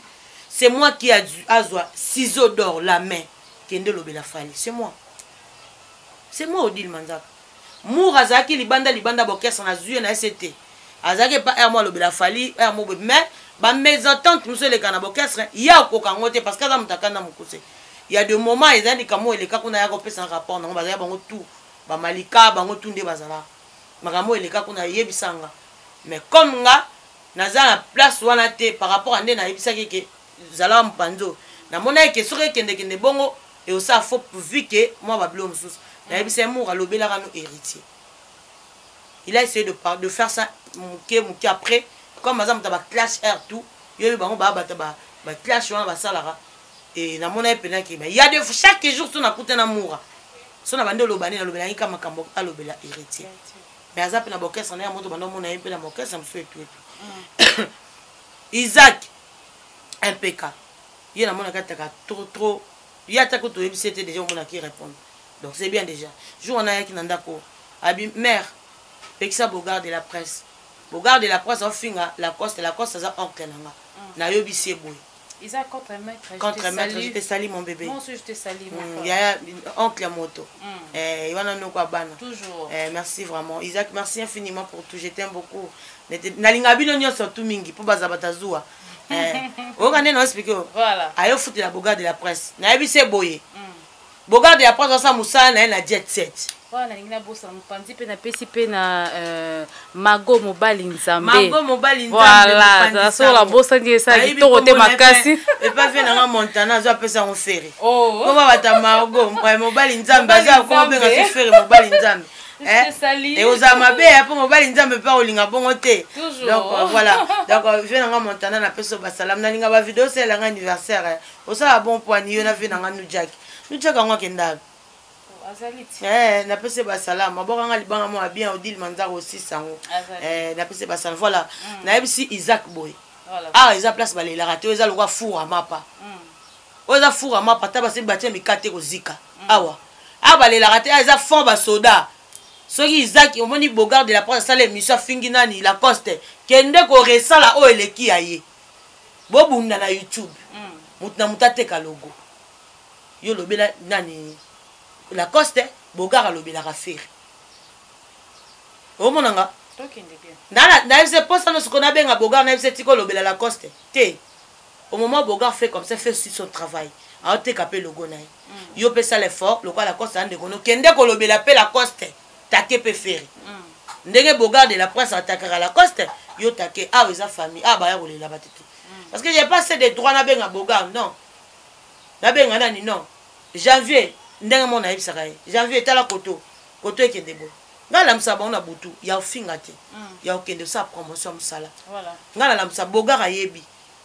S1: C'est moi qui a dû azwa ciseaux d'or la main kende le bela fali. C'est moi. C'est moi Odile Manzaka. Mour azaki libanda bokesa na zuye na ST. Azaki pas moi le bela fali mo mais ba mes attentes monsieur les kana bokesa ya kokangote parce que za mutakana mukuse. Il y a des moments ils ont dit kamo eleka kuna ya kopesa un rapport na bazaya bango tout ba malika bango tunde bazala. Makamo eleka kuna yebisanga. Mais comme nga naza na place wana te par rapport à ndé na yebisaki ke zala mpanzo. Na mona ke soki kende bongo et aussi faut vu que moi ba blom sous. C'est héritier. Il a essayé de faire ça après comme madame taba clash air tout yo bango ba clash wana ba salara et na mona epena ki ba il y a de chaque jour so na kuta na moura so na bande lobani na lobela ngi kama kambo alobela héritier mais azape na bokesa na ya moto bando mona epena bokesa mso etu Isaac MPK il y a mon akataka trop il y a ta koto c'était déjà mon qui répondre donc c'est bien déjà jour on a qui nandako abi mère Pexa Bogard de la presse Bogard de la presse au finga la coste ça oncle nanga na yobisi boy
S2: Isaac contre maître
S1: je te salue mon bébé
S2: moi aussi je te salue mon
S1: il y a oncle à moto il y a quoi bana
S2: toujours
S1: merci vraiment Isaac merci infiniment pour tout je t'aime beaucoup nalinga bino nyonso tout mingi pour bazabatazuwa okane no expliquer
S2: voilà
S1: ayo foutre la Bogard de la presse na yebisi boye Bogard de la presse ça musala na jet set
S2: voilà ngina bosa mpanzi pe na pesi pe na Mago Mobali Nzambe voilà ça la bosa ndiye ça kitoko te makasi
S1: et pas fait na Montana zo apesa on ferry ko ba bata Mago Mobali Nzambe za ko benga se ferry Mobali Nzambe et aux amabe pour Mobali Nzambe pa olinga bongo te donc voilà donc je na Montana na peso ba salam na linga ba vidéo c'est la anniversaire au ça bon point yo na ve na nous Jack ngwa kenda na pese ba salam abokanga libanga mo bien odile manzaro aussi sango na pese ba salam voilà na yebisi Isaac boy ah Isaac place balé la raté oza lokwa four mapa oza four mapa ta basi batie mikate ko zika awa balé la raté eza fond ba soda soki Isaac omoni Bogard de la presse sale émission fingi nani la coste kende ko resala o eleki aye bobunda na YouTube mutna mutate ka logo yo lobela nani la coste Bogard lobela rafir o monanga
S2: tokende bien
S1: na c'est pas ça nous qu'on a bien à Bogard na c'est tiko lobela la coste té au moment Bogard fait comme ça fait aussi son travail a te capé logo na yo peut ça l'effort le quoi la coste ande kono kende ko lobela pe la coste take pe faire ndenge Bogard de la presse attaquera la coste yo take ah eza famille ba ya kolela batete parce que j'ai pas assez de droits na bien à Bogard non na bien nani non janvier ndenge mona yebisaka janvier tala koto ekende bo nga lamsa ba na butu ya ofinga te ya okende sa promotion musala
S2: voilà
S1: nga lamsa Bogard ayebi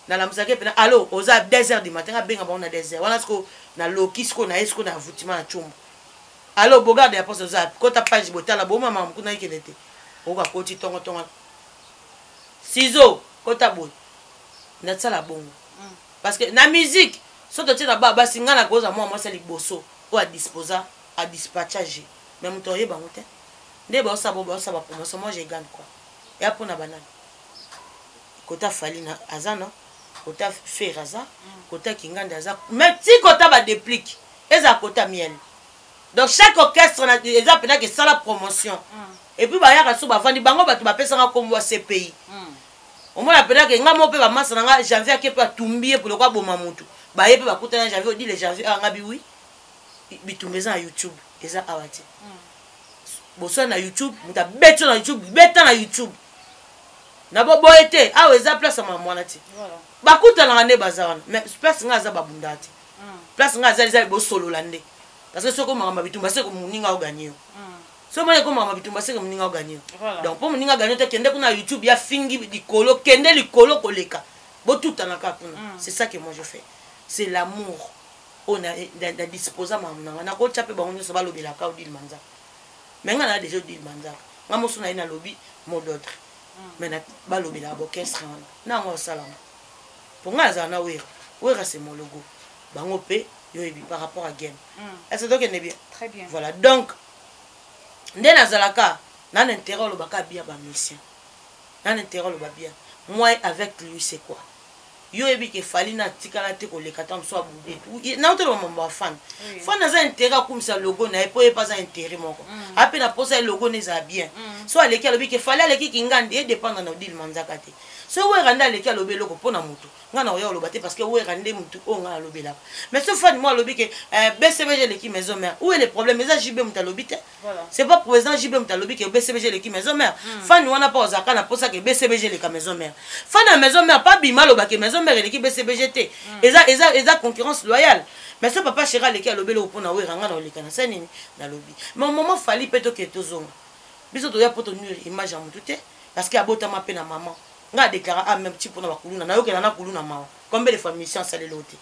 S1: na lamsa ke pena allo oza 2h du matin nga benga ba na 2h wana sko na lokisko na esko na vutima na chumba allo Bogard ya poste oza kota page botala bo mama mkuna ekende te oka koti tongo ciseau kota boy na tsala bongo parce que na musique soto tina baba singa na koza moi ça liboso ou à disposer à dispatcher même toi yeba ngote nde ba sa promotion moi je gagne quoi et après na banane kota fali na azana kota feraza kota kinganda aza mais si kota ba déplique eza kota miel donc chaque orchestre na eza pena que ça la promotion et puis ba yaka so ba vandi bango ba to ba pesa nga kombo wa CPI au moins pena que nga mo pe ba masa nga janvier ke pa tumbier pour le quoi boma mutu ba yepe ba kutana janvier dit les janvier nga bi oui bitumbeza na YouTube eza awati boso na YouTube muta beto na YouTube beta na YouTube na bo boete awe eza place ma mwana ti
S2: voilà
S1: bakuta na ngane bazawana mais place nga za babundati place nga za bo solo lande parce que soko mama bitumba seko muninga oganyo so mane ko mama bitumba seko muninga oganyo donc pour muninga ganyo te kende kuna YouTube ya fingi likolo kende likolo koleka bo tuta na kakuna c'est ça que moi je fais c'est l'amour on a disposé maman na ko chape bango nyoso ba lobela ka odil manza mais nga na déjà odil manza nga mosu na ina lobi mot d'ordre mais na ba lobela orchestre na ngo salama pour nga za na wera c'est mon logo bango pe yo ebi par rapport à game est-ce donc est bien
S2: très bien
S1: voilà donc ndena zalaka na intérêt lo baka bien ba musicien na intérêt lo ba bien moi avec lui c'est quoi yo ebi ke fali na tikala te ko lekata mso abude na otelo mambo fan fan za intérêt kumisa logo na epo e pas za intérêt moko ape na posa logo ne za bien so aleki alobi ke fali aleki kingandi e dépendre na odile manzaka te so we randa aleki alobi loko pona mutu nga na oyo lobate parce que we rande mutu o nga alobi la mais so fan moi alobi ke BCBG leki maison mère où est le problème eza JB mutalobi te c'est pas président JB mutalobi ke BCBG leki maison mère fan wana pas ozaka na posa ke BCBG leka maison mère fan na maison mère pas bimalo ba ke maison mère l'équipe BCBGT eza concurrence loyale mais ce papa chéra leki alobelo pona we ranga na oleka na sani na lobi mais au moment fali peto ke tozonga biso to ya poto nuire image ya mutu te parce que abota ma pe na maman nga déclarer ah même petit pona bakuluna na yokela na kuluna mawa combien de fois mission salé loté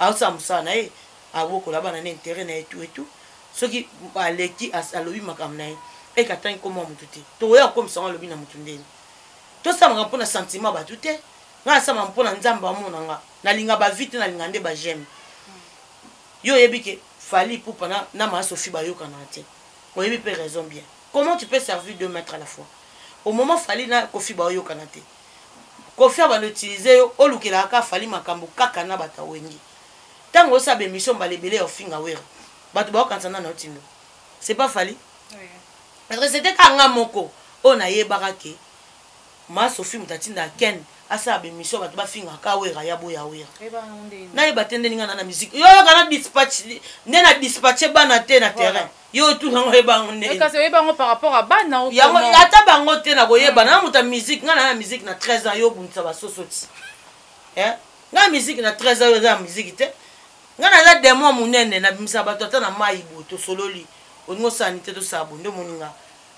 S1: aosala mosala na ye abokola bana na intérêt na ye tout et tout soki aleki alobi makambo na ye ekatangi koma motu te tokoya kokomisa ngo alobi na motu ndeni tosamaka mpona sentiment bato te nga asamaka mpona nzambe amonanga nalinga bavi te nalinga nde bageme yo oyebi ke fali pupa na maasofi bayokana te oyebi mpe raison bien comment tu peux servir 2 mètres à la fois au moment fali na kofi bayokana te kofi abanoutilize yo olukelaka fali makambo kaka na bato wengi ntango osaba émission balebele ya ofinga wera bato baokansana na otindo c'est pas fali parce que c'était kanga moko oyo nayebaka ke maasofi moto atinda ken asala bémission bato bafingaka wera ya boya wera nayeba te ndeni nga na musique yo kana dispatch nde na dispatche bana te na terrain yo tu nango yebango ndeni
S2: kasi oyebango par rapport à bana
S1: yango ata bango te na koyebana na moto ya musique nga na musique na 13 ans yo obundisa basoso ti nga musique na 13 ans yo eza ya musique te nga naza demo monene nabimisa bato ata na mai bo tosololi olingi osala ni te tosala bo nde moninga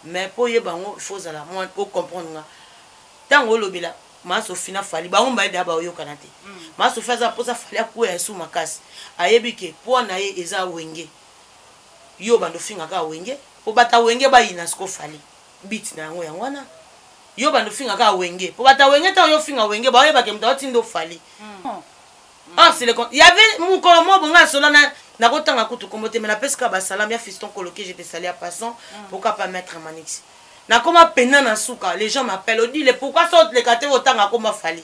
S1: mais mpo oyeba yango ifo ozala mwa ocomprendre nga ntango olobela maasofi na fali bango mbayede baoyokana te maasofi aza mposa fali akwea esu makasi ayebi ke mpo na ye eza wenge yo bando fingaka wenge mpo bata wenge bayina siko fali biti na yango yango wana yo bando fingaka wenge mpo bata wenge ntango yo finga wenge baoyebake moto aotinda ofali c'est le il y avait mon comment bon nga solana na kotanga kutu kombo te mais na pesika ba salam ya fiston coloqué j'étais salé à passant pourquoi pas mettre manix na koma pena na suka les gens m'appellent on dit pourquoi sorte les katé otanga koma fali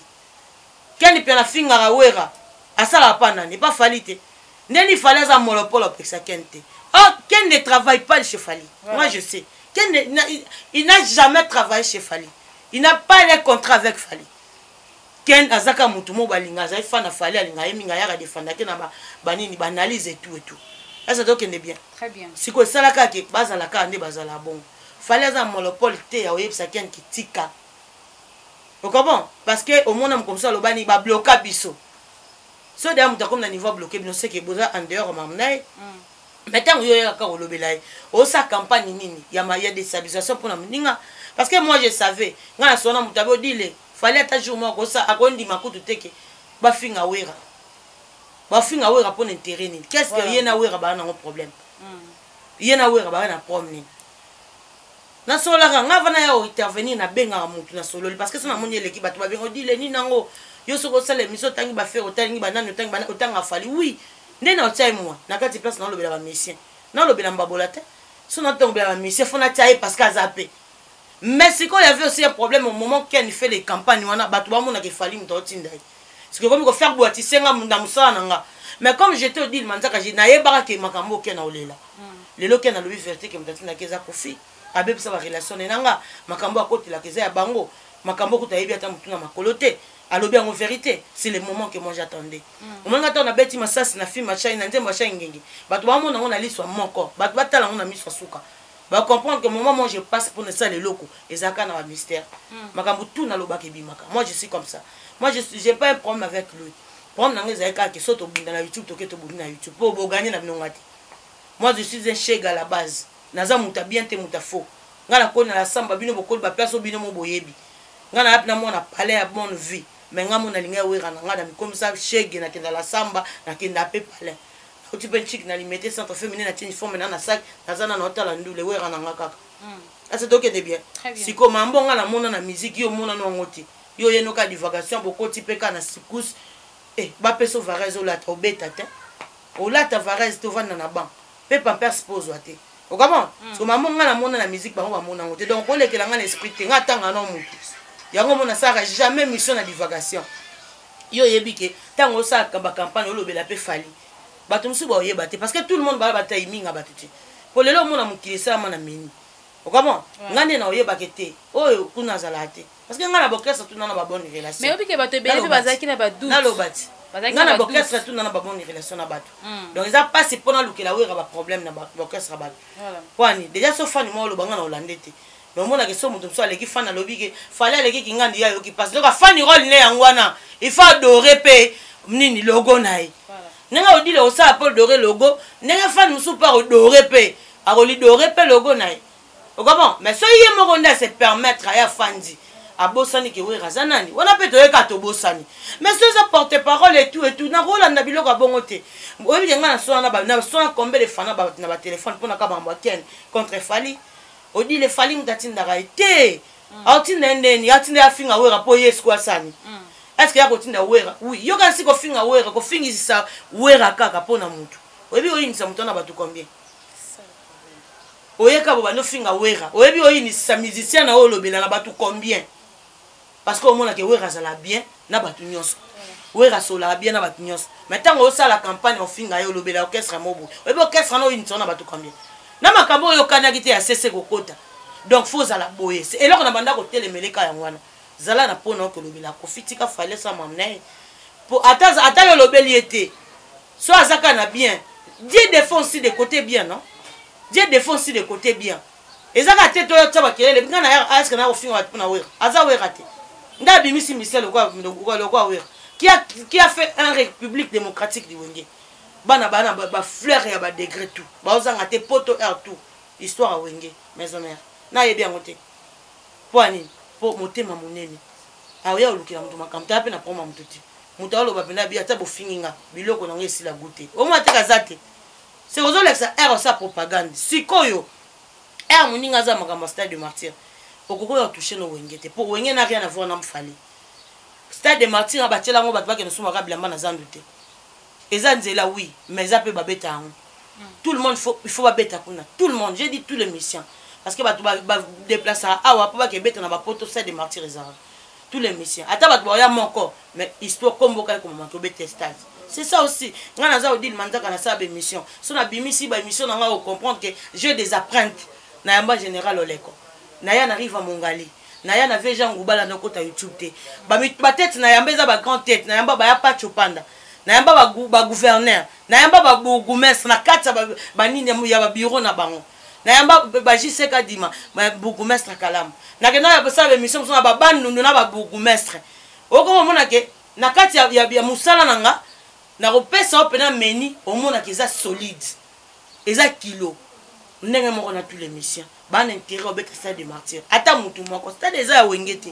S1: keni pe na finga rawera asala pa nani pas fali te neni fallait za monopole pour ça kente oh ken ne travaille pas chez Fali moi je sais il n'a jamais travaillé chez Fali il n'a pas les contrats avec Fali ken azaka mutu mo balinga za fana fali alinga yeminga yaka defanda ke na banini banalize et tout ça donc est bien
S2: très bien
S1: siko sala ka ke bazala ka nde bazala bon fali za monopole te ya oyebisa ken ki tika o comment parce que au monde comme ça lo bani ba bloquer biso so de amuta comme na niveau bloqué bino c'est que boza en dehors mamnai maintenant yo ya ka olobelai o sa campagne nini ya maya de stabilisation pour na ninga parce que moi je savais nga sona mutabe odile fallait ta jour moi ça akondi makutu teke bafinga wera pour intérêt ni qu'est-ce que yena wera ba na problème yena wera ba na problème na sola nga vana ya intervenir na benga mutu na solo parce que ça na moni l'équipe ba to ba bengo dile ni nango yo soko sala miso tangi ba faire otangi ba nani otangi ba otanga fali oui ndena otai moi na kati place na lobela ba mesien na lobela mbabola te so na tombela ba mesien fona tailler parce que azapé. Mais c'est qu'il y avait aussi un problème au moment qu'il fait les campagnes, on a battu mon a fallu me t'entendre. C'est que comme il faire boîte, c'est un nanga. Mais comme j'étais au dit, manzaka j'ai naé barake makambo kena olela. Le loken a lui vérité que m'tatina keza kofi. Abe ça va relation nanga makambo à côté la keza ya bango. Makambo ko tayebi ata mutuna makolote. Alobi en vérité, c'est le moment que moi j'attendais. Au moment où on a bêti ma sas na fi machin na nzemba cha ngenge. Battu mon on a liswa moko. Battu batala on a mis sur suka. Bah comprendre que au moment où je passe pour ne ça les locaux et ça quand un mystère makambo tout na loba ke bimaka moi je suis comme ça moi j'ai pas un problème avec lui problème na ngeza ka ke soto bunda na YouTube toke to bunda na YouTube pour gagner na binongati moi je suis un chèque à la base naza muta bien te muta faux ngala ko na la samba bino bokol ba place bino mo boyebi ngala apna mo na palais à bonne vie mais ngamo na linga wera na ngada comme ça chèque na kenda la samba na kenda pe palais. Tu peux chic na limiter centre féminin na uniforme na sac nazana na hôtel ndule wera na ngaka ça donc est bien si comme mbonga na mona na musique yo mona no ngoti yo yeno ka divagation boko tipeka na sikous ba peso varez la tobeta te o la ta varez to vanda na ban pe pamper spose waté o comment so mbonga na mona na musique bango ba mona ngoti donc ole kelanga l'esprit te ngata ngano mutu yango mona sara jamais mission na divagation yo yebike tango sa ka ba campagne olobela pe fali bato musu ba oyeba te parce que tout le monde ba bataille minga batiti pour le mona mukilisa mana mini o comment ngane na oyeba kete oyo kuna zalate parce que ngana bokesa tout na ba bonne relation
S2: mais obike bato ebele bazaki na ba doute
S1: na lobati ngana bokesa tout na ba bonne relation na bato donc ils a passé pendant lukela wera ba problème na ba bokesa bato voilà kwani déjà so fani mo lo banga na holandete mais mona ke so mutu so aleki fana lobike fallait aleki kingandi ya yo ki passe donc fani role ne yangwana il faut adorer pe nini logo nae nenga odile osa Paul Doré logo nenga fan musu pa odoré pe a roli doré pe logo nae o comment mais so yé mo ronda se permettre ya fandi abosani ke wera za nani wana pe toyeka tobosani mais ceux ça porte parole et tout na rolanda biloko bongo te oyebi ke nga na sona na sona combien de fana na ba téléphone mpona ka bambo ken contre Fally odi le Fally mutatindaka ete aotinda ndeni atinda afinga wera po yesu kwa sani est-ce que ya kotinda wera oui yoka nsi kofinga wera kofingisa wera kaka mpona mutu oyebi oyinisa mutu na bato combien oyeka bo bano finga wera oyebi oyinisa musicien na olobela na bato combien parce que omona ke wera zala bien na bato nyonso wera sola bien na bato nyonso mais tango osala campagne ofinga yo olobela orchestre mobu oyebi orchestre na oyinisa na bato combien na makambo oyo kanaki te ya sese kokota donc faut zala boye c'est eloko na banda kotelemeleka yango wana zala na pona okolobela kofitika fale sa mamnaye pour ata yo lobeli ete so azaka na bien Dieu défend aussi de côté bien non Dieu défend aussi de côté bien ezaka te to taba kelele ngana ya aska na ofinga watu na wera aza wera te nda bimisi misel kwa wera qui a fait un république démocratique du Wenge bana ba fleur ya ba degré tout ba ozanga te poto air tout histoire à Wenge maison mère na yebi ngote poani po motema monene aoya olukila mutu makamta pe na poma mututi mutu aloba pena bi ata bofinginga biloko na ngesi la goûter au moins te kazate c'est aux autres ça air sa propagande sikoyo air moninga za makambo stade de martyr okoko ya toucher no Wenge te po Wenge na rien à voir na Mfali stade de martyr abatela ngo batba ke no suma ka bilamba na zandu te eza nzela oui mais ça peut babeta hein. Tout le monde il faut babeta kuna tout le monde j'ai dit tous les musiciens parce que batu ba déplacer awa pour ba ke beta na ba poto stade de martyr ezara tous les musiciens ata batu ba ya moko mais histoire comme ka comme manto beta stade c'est ça aussi ngana za odile manzaka na sa ba émission so na bimisi ba émission na nga comprendre que j'ai des apprentis na yamba général oleko na ya n'arrive à Mongali na ya na veja ngubala na kota YouTube te ba tête na yamba za ba grand tête na yamba ba ya pacho panda na yamba ba gouverneur na yamba ba bourgmestre na kata ba nini ya ba bureau na bango na yamba ba jiseka dima ba bourgmestre Kalamu na ke na ya sa ba émission so na ba bandu na ba bourgmestre oko mona ke na kati ya musala nanga na kopesa opena meni omona ke za solide eza kilo ndenge moko na tous les missions ban intérêt obeta stade de martyr ata mutu moko stade eza ya Wenge te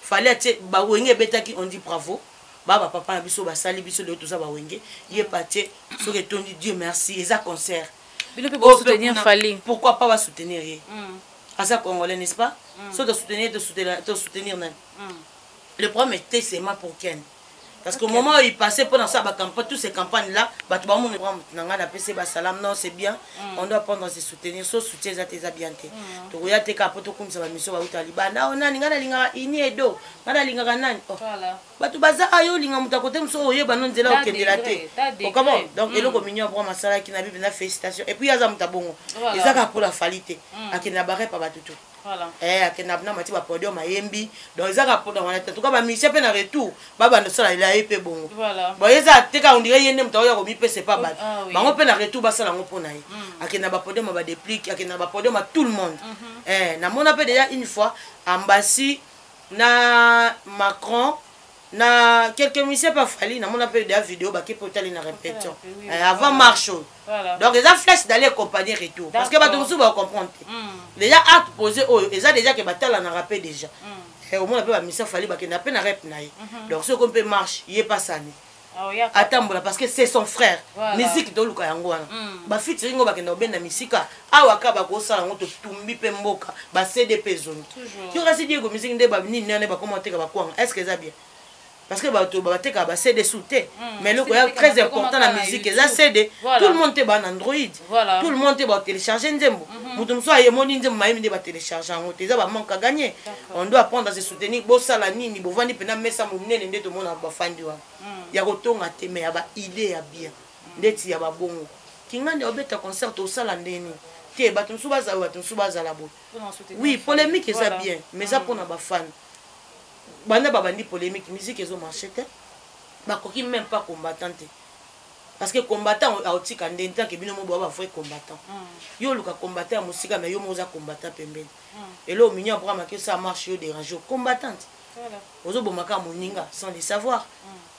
S1: fallait te ba Wenge betaki on dit bravo baba papa na biso basali biso le tout ça ba Wenge yé paté so que ton Dieu merci eza concert
S2: bino peut soutenir Fally
S1: pourquoi pas va soutenir à ça congolais n'est-ce pas so de soutenir nan le problème était c'est ma pour Ken parce que au moment où il passait pendant ça campagne toutes ces campagnes là batu ba mon nanga na PC ba salam non c'est bien on doit prendre à se soutenir so soutien za tes bien te to ya te ka poto comme ça ba mission ba utali banda ona ngana linga ini edo ngana linga kanani voilà batu baza ayo linga mutakote mso oye ba non nzela okendela te comment donc eloko mignon pour masala qui na bibi na félicitations et puis aza mutabongo ezaka pour la Falité akena bare pa batutu voilà akena na mati ba podium mayembi donc ezaka pour dans en tout cas ba mission pe na retour baba ndo sala il pe bongo voilà bon eza teka on dirait yende mutaoya ko mi pe c'est pas bad bango pe na retour ba sala ngo pona ye akena ba podium ba déplique akena ba podium à tout le monde na mona pe déjà une fois ambassy na Macron na quelques musiciens pas Fally na mona pe des vidéos ba ki potali na répétition avant marche donc les flèches d'aller accompagner retour parce que ba tout ba comprendre déjà acte posé eza déjà que batala na rappel déjà et au moins ba musicien Fally ba ki na pe na rep na donc ce qu'on peut marche il est pas ça ni atambola parce que c'est son frère musique to luka yango wana ba featuring ba kenda obenda misika awaka ba ko sala ngo to tumbi pe mboka ba CDP zone yo kasi Diego musique nde ba nini nane ba commenter ba kwanga est-ce que ça bien parce que ba to ba teka ba CD souté mais le quoi très important la musique ça CD tout le monde te ba Android tout le monde te ba télécharger nzembo mutu mso aye moni nzembo maimi nde ba télécharger ngo te za ba manque à gagner on doit apprendre à se soutenir bo sala nini bo vandi pena mesa munene nde to mona ba fandi wa ya kotonga te mais ya ba idée ya bien ndeti ya ba bongo kingande obeta concert au sala ndeni te ba tumsu baza la bo oui polémique ça bien mais ça pour na ba fan banda babandi polémique musique ezo marché te bakoki même pas combattant te parce que combattant aotika ndenta ke bino mo ba vrai combattant yo luka combattant musika mais yo moza combattant pembeni et là au mignon pour que ça marche yo dérange combattante voilà ozo bomaka moninga sans le savoir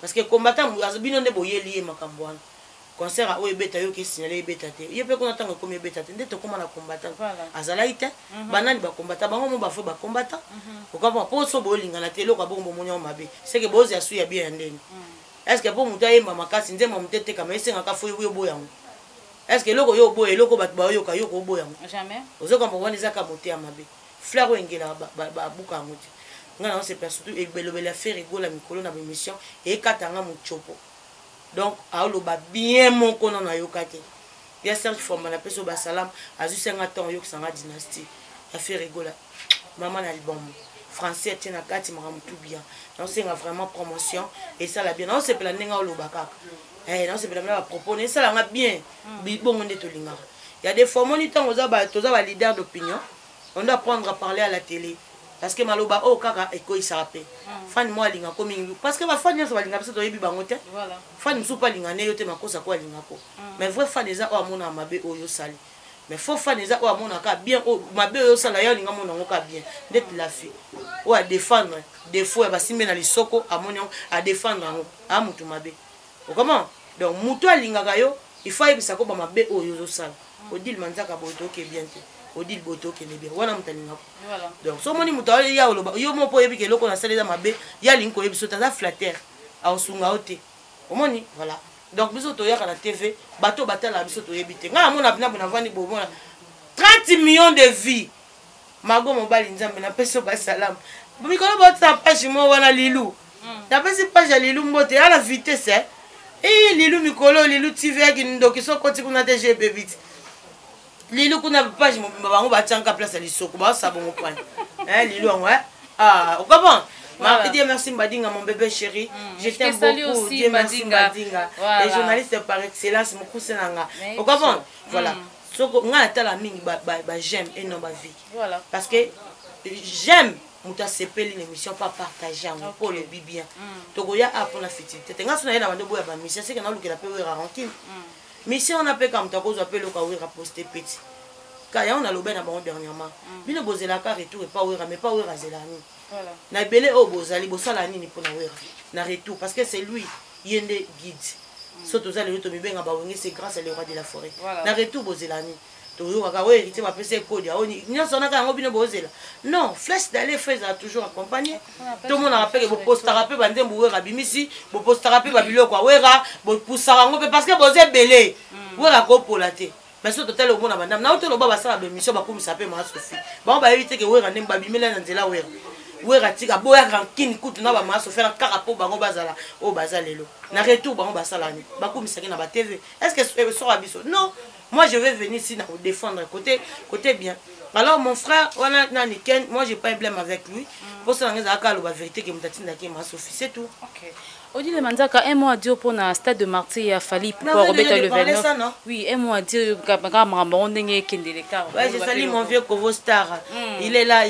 S1: parce que combattant bino nde boyeli makambo wana concert oyo ebeta yo ke signalé ebeta te ye pe kuna tanga komi ebeta te nde tokoma na combattant azalaki te banani bakombata bango mo bafo bakombata okapa po so bolingana te eloko abongo bomoni yango mabe seke bozi asu ya bien ya ndeni est-ce que po moto ayemba makasi nzemba moto etekama esengaka fo yo boya yango est-ce que eloko yo oboya eloko bato bayoka yo koboya yango ozokomba wana ezaka mote ya mabe fleur oyo engela babuka yango te nga na sepa surtout ebelobeli affaire egola mikolo na bémission ekatanga mochopo donc aoloba bien moko na yoka te ya Serge Fomba na peso basalam azusenga temps yokisanga dynastie affaire egola maman na album français tient na kati makamu tout bien donc c'est vraiment promotion et ça la bien non c'est plein ndenge oloba kaka non c'est plein ba proposer ça la bien bongo nde tolinga il y a des fois moni temps oza ba leader d'opinion on doit apprendre à parler à la télé parce que maloba oh kaka eko isape fan moi linga ko mingi parce que ba fan nyonso ba linga biso to yebi bango te voilà fan musu pa linga ne yo te makosa ko linga ko mais vrai fan eza o amona mabe oyo sali mais faux fan eza o amona ka bien o mabe oyo sala yo linga mona ngo ka bien dès la fait ou à défendre des fois ba simbe na lisoko amona à défendre ngo a mutu mabe o comment donc mutu alinga ka yo il faut yebisa ko ba mabe oyo zo sala odile manzaka boto ke bien te odile boto ke ne bien wana mutalinga voilà donc so moni mutu ya oloba yo mo po yebike loko na saleza mabe ya linko yebiso taza flatter a osunga ote omoni voilà donc biso to yaka na TV bato batala biso to yebite nga mona bina bona vandi bo mona 30 millions de vies mago mobali nzambe na peso ba salam mikolo bota page mo wana lilu na pesi page lilu mbote à la vitesse et lilu mikolo lilu TV ya kindoki so koti kuna te GP vite lilu kuna page mo bango ba tsanka place à lisoko ba sabongo point lilu ouais ah au comment Dieu merci Mbadinga mon bébé chéri. Je t'aime beaucoup. Dieu merci Mbadinga. Les journalistes par excellence mon cousinanga. Au comment voilà. Soko nga atala mingi ba j'aime et non ba vie. Voilà. Parce que j'aime muta sepeli l'émission pas partager pour le bien. Togoya a pour la fitite. Tenga sona na bande boya ba mission c'est que na lukela pe wera rancune. Mission on appelle comme ta cause appelle le kawira poster petit. Car on a l'obé na bon dernièrement. Bino bozela ka retour et pas wera mais pas wera zelani. Voilà. Na belé o bozali bosala nini pour na wera. Na retour parce que c'est lui yende guide. Surtout ça le retour bibenga ba wongi c'est grâce à le roi de la forêt. Na retour bozelani. To yo ka we hérité ma pese code ya oni. Nyo sona ka ngo bino bozela. Non, flèche d'aller fait a toujours accompagné. Tout le monde rappelle que bo poster rappel bande mbouwera bimisi, bo poster rappel ba biloko wa wera, bo poussara ngo parce que boze belé. Wera ko polaté. Mais surtout tel au monde madame na otelo baba sala bémission ba komisa pe ma Sophie. Ba ba éviter que wera ndemba bimela na nzela wera. Wera tika boya rankine kutu na ba ma Sophie na karapo bango bazala o bazalelo. Na retour bango basala ni. Ba komisa na ba TV. Est-ce que sera biso? Non. Moi je vais venir ici pour défendre côté bien. Alors mon frère wana na Niken, moi j'ai pas un problème avec lui. Pour ça nga ka lo ba vérité que mutatinda ki ma Sophie, c'est tout. OK. Odile Manzaka, un mot à dire pour le stade de Marseille, il a fallu pour remettre le 29. Oui, un mot à dire que je salue mon vieux Kovo Star. Il est là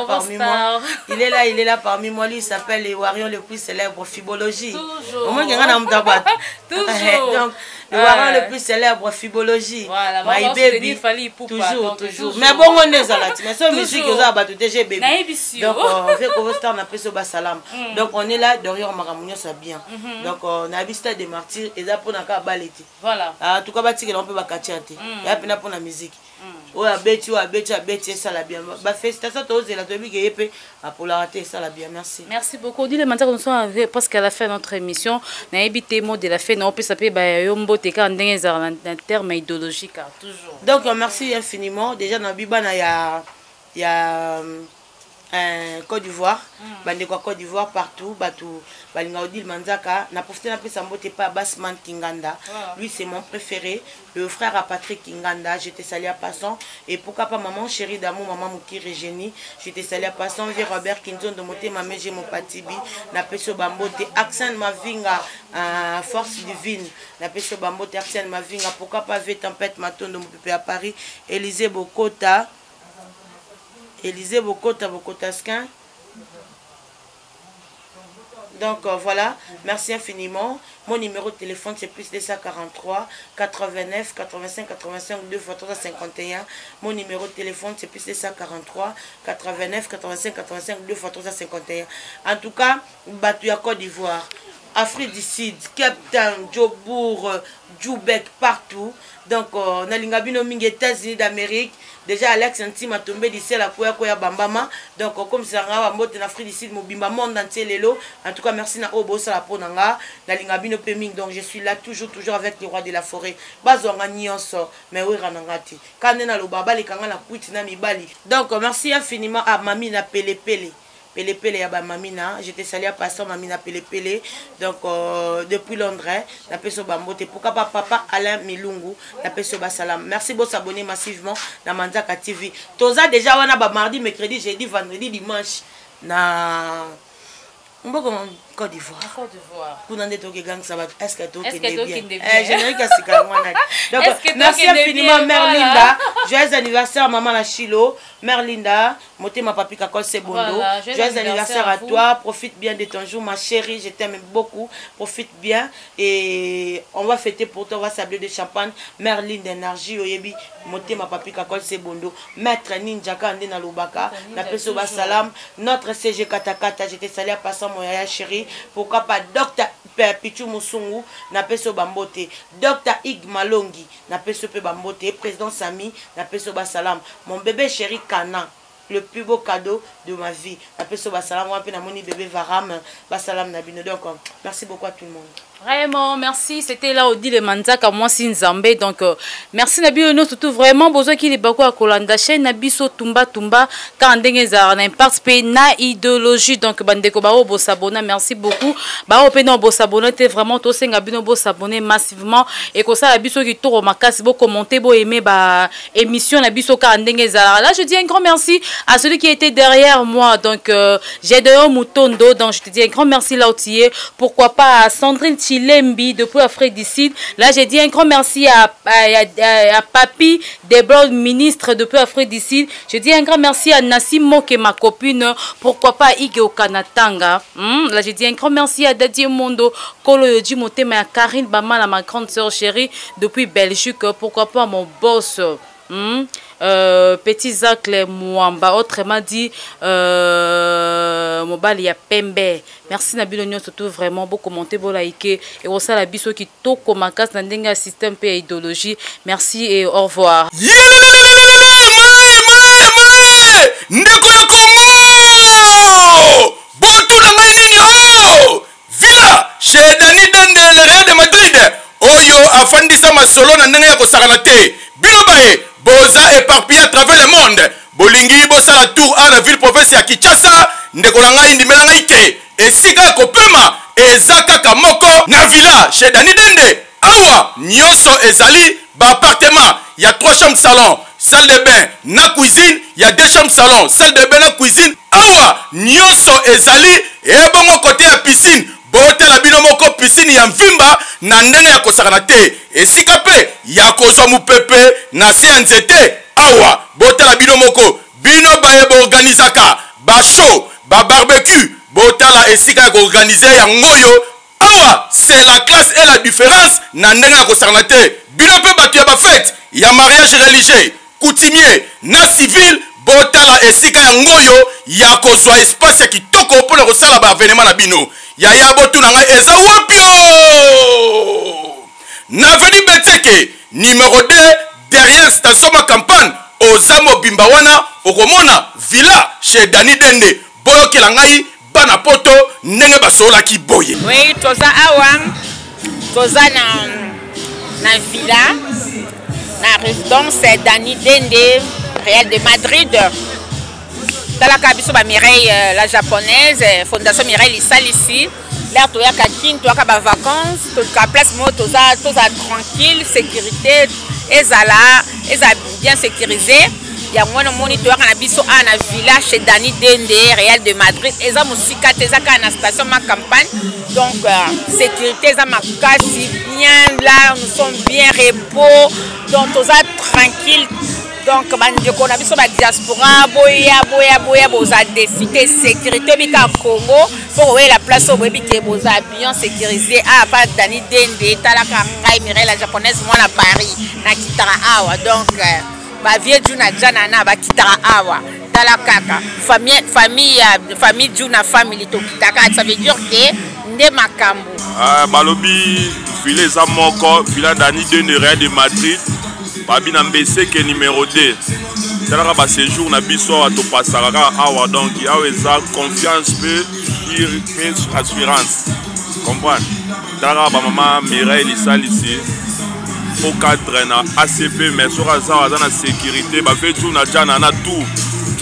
S1: parmi moi. Il est là parmi moi. Lui, il s'appelle le Warion le plus célèbre Fibologie. Toujours. Au moins, il y a un toujours. Donc, le Warion le plus célèbre Fibologie. Voilà, my baby. Toujours. Mais bon, on est là. Mais c'est une musique que vous avez battue, j'ai baby. Donc, on fait Kovo Star, on a fait ce Bassalam. Donc, on est là, derrière Maramounio, ça bien. Donc on a vu Stade des Martyrs et ça pour na ka baleti. Voilà. En tout cas bati que on peut ba katiate. Ya pena pour la musique. O abeti ça la bien. Ba félicitations tous et la tobi que yepé pour la rater ça la bien. Merci. Merci beaucoup. Dis le matin nous sommes arrivés presque à la fin de notre émission. Na évité mot de la fin on peut s'appeler ba yombo te ka ndenge za en terme idéologique toujours. Donc merci infiniment. Déjà na bibana ya Côte d'Ivoire, Côte d'Ivoire partout, Balinga Odile Manzaka, n'a profité d'un peu sa mbote pas Basman Kinganda. Lui c'est mon préféré, le frère à Patrick Kinganda, j'étais salé à passant. Et pourquoi pas maman chérie d'amour, maman Mouki Régénie, j'étais salé à passant. Vieux Robert Kinzon de Moté, ma mère j'ai mon patibi, n'a pas ce bambote, accent ma vinga, force divine, n'a pas ce bambote, accent ma vinga, pourquoi pas V tempête maton de mon pépé à Paris, Élisée Bokota. Élisée Bokotaskin. Donc voilà, merci infiniment. Mon numéro de téléphone c'est plus 243 89 85 85 2 x 351. Mon numéro de téléphone c'est plus 243 89 85 85 2 x 351. En tout cas, Batouya Côte d'Ivoire. Afrique du Sud, Cape Town, Jobourg, Djoubek, partout. Donc, on a les États-Unis d'Amérique. Déjà, Alex Antima tombé d'ici à la Koya Bambama. Donc, comme ça, on va en Afrique du Sud, Mobimba monde entier Lelo. En tout cas, merci à Obo Salaponanga, na Lingabino Peming. Donc, je suis là toujours avec les rois de la forêt. Bazonga Nyonso, mais oui, Ranangati. Kanena lo baba, les Kangana Kuitina Mibali. Donc, merci infiniment à Mamina Pele. Pele ya ba mamina, j'étais salé à passer mamina Pele. Donc depuis Londres, la peso bambote pourquoi pas papa Alain Milungu, la peso basalam. Merci beaucoup s'abonner massivement dans Manzaka TV. Toza déjà on a ba mardi, mercredi, jeudi, vendredi, dimanche na Côte d'Ivoire. Pour nous dire gang ça va. Est-ce que tout est bien? Générique donc merci infiniment Mère Linda. Joyeux anniversaire maman la Chilo. Mère Linda, moté ma papi Kakol Sebondo. Joyeux anniversaire à toi. Profite bien de ton jour ma chérie. Je t'aime beaucoup. Profite bien et on va fêter pour toi. On va sabler de champagne. Mère Linda énergie oyebi moté ma papi Kakol Sebondo. Maître Ninja Kande na Lubaka. La peso salam. Notre CG Katakata. J'étais salé à passer mon yaya chérie. Pourquoi pas Dr. Pichu Musungu na peso bambote, Dr. Ig Malongi na peso pe bambote, président Sami na peso basalam, mon bébé chéri Kana, le plus beau cadeau de ma vie na peso basalam, moi pe na moni bébé Varam basalam na bino. Donc merci beaucoup à tout le monde.
S2: Vraiment, merci. C'était là au dit le Manzaka, moi c'est Nzambé. Donc, merci Nabi, nous surtout vraiment besoin qu'il est beaucoup à Kolanda. Chaîne Nabiso Tumba, quand on a participé na idéologie. Donc, Bandeko Bao Bossabona, merci beaucoup. Bao Peno Bossabona, t'es vraiment tous ces Gabino Bossabonner massivement. Et que ça, Nabiso qui tourne ma casse, beau commenter, beau aimer, bah, émission Nabiso Kandengezara. Là, je dis un grand merci à celui qui était derrière moi. Donc, j'ai de Moutondo. Donc, je te dis un grand merci là où tu es. Pourquoi pas à Sandrine Chilembi depuis Afrique du Sud. Là, j'ai dit un grand merci à Papi Debord, ministre depuis Afrique du Sud. Je dis un grand merci à Nassim Moke, ma copine. Pourquoi pas Ige Okanatanga. Là, j'ai dit un grand merci à Dadie Mondo, Kolo Yoji Motema, à Karine Bama, ma grande soeur chérie depuis Belgique. Pourquoi pas mon boss. Petit Zacle Mwamba, autrement dit Mobali ya Pembe. Merci Nabilo Nyon, surtout vraiment beaucoup commenter, beau liker et on sait la biso qui toko makas dans un système et idéologie. Merci et au revoir.
S3: Villa chez Dani Dende, le Real de Madrid. Oyo afandisa masolo na ndenge ya kosakana te. Bilobaye boza éparpillé à travers le monde. Bolingi bosa la tour à la ville province ya Kinshasa. Ndeko na ngai ndimela ngai te. Esika kopema ezaka kamoko na villa chez Dani Dende. Awa nyonso ezali ba appartement. Il y a 3 chambres salon, salle de bain, na cuisine, il y a 2 chambres salon, salle de bain na cuisine. Awa nyonso ezali et bongo côté ya piscine. Bote la bino moko piscine ya mvimba na ndenge ya kosakana te. Esika pe ya kozwa mupepe na se nzete. Awa bote la bino moko bino baye bo organisaka ba show ba barbecue. Bote la esika ya organiser ya ngoyo. Awa c'est la classe et la différence na ndenge ya kosakana te. Bino pe batu ya ba fête ya mariage religieux, coutumier na civil. Botala esika ya ngoyo ya kozwa espace ki toko pona kosala ba événement na bino. Ya ya botu na ngai eza wapio. Na veni Beteke numéro 2 derrière station ma campagne Ozamo Bimbawana okomona villa chez Dani Dende. Boyo kila ngai bana poto ndenge basola ki boye.
S4: Oui, toza awa. Toza na villa na résidence Dani Dende. Real de Madrid. Dans la cabine de Mireille, la japonaise, Fondation Mireille, ils ici. Là, tu as Kakin, tu as vacances, tu as place, tu as tranquille, sécurité, et là, bien sécurisé. Il y a un moniteur à la villa chez Dani Dende, Real de Madrid. Et ça, musique, tu as la station ma campagne. Donc, sécurité, ça m'a cassé bien là, nous sommes bien repos. Donc, tu as tranquille. Donc, on a vu sur la diaspora, boya, boza décidé sécurité, bika Congo, pour voir la place où bika boza bien sécurisé. Ah, pas Dani Dende, talaka ngai Mireille la japonaise, moi à Paris, na kitara awa. Donc, ba vieux Juna Janana, ba kitara awa. Talaka famille Juna family to kitaka, ça veut dire que nde makambo
S7: balobi vile eza moko vila Dani Dende Real de Madrid babi na mbeseke numéro 2 talaka ba séjour na biso awa topasaka kaka awa donc awa eza confiance pe assurance comprendre talaka bamama Mireille lisalisi au cadre na ACP mais soki aza na sécurité bafe tu na jana na tout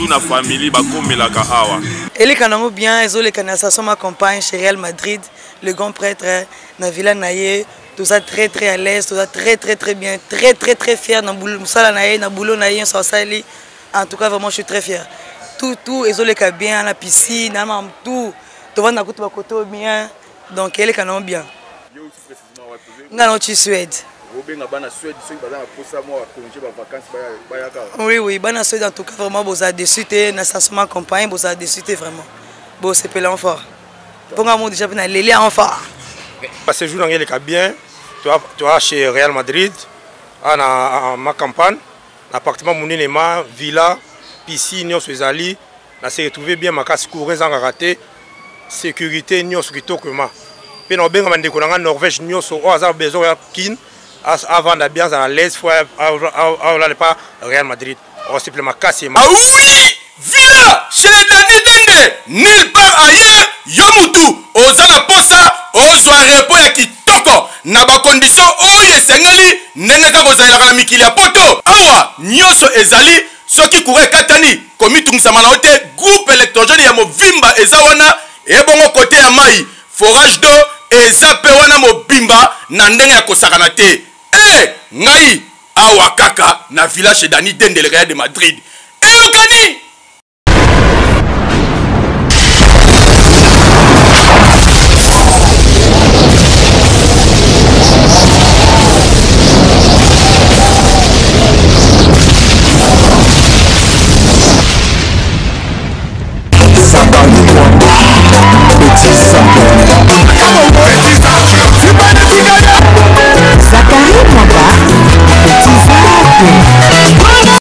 S7: na famille bakomelaka awa
S5: eleka nango bien ezoleka na station ma campagne chez Real Madrid le grand prêtre na villa naye tout ça très à l'aise tout ça très bien très fier na boulot musala naye na boulot naye so sali en tout cas vraiment je suis très fier tout ezoleka bien la piscine na mam tout va na kutu ba koto bien donc eleka nango bien ngana tu Suède. Oui, bana Suède en tout cas vraiment vous a déçu na station campagne vous a déçu vraiment. Bon c'est pelant fort. Pour moi déjà na lélé en fort.
S6: Parce que jour ngeli ka bien. Tu vas chez Real Madrid à ma campagne, appartement moninema, villa, piscine, nous ezali, na se retrouver bien ma casse courir sans rater. Sécurité nous kitokema. Pe no benga mandeko na Norvège nous so oza besoin ya kin avant d'ambiance à l'aise faut pas Real Madrid on simplement casser
S3: ah oui villa chez Dani Dende nulle part ailleurs yomutu ozala posa ozwa repos ya kitoko na ba condition oyo esengeli ndenge ka bozalaka na mikili ya poto awa nyonso ezali soki kure katani komitungisa na ote groupe électrogène ya movimba eza wana ebongo côté ya mai forage d'eau eza pe wana mobimba na ndenge ya kosakana te ngai awa kaka na village Dani Dende Real de Madrid eyokani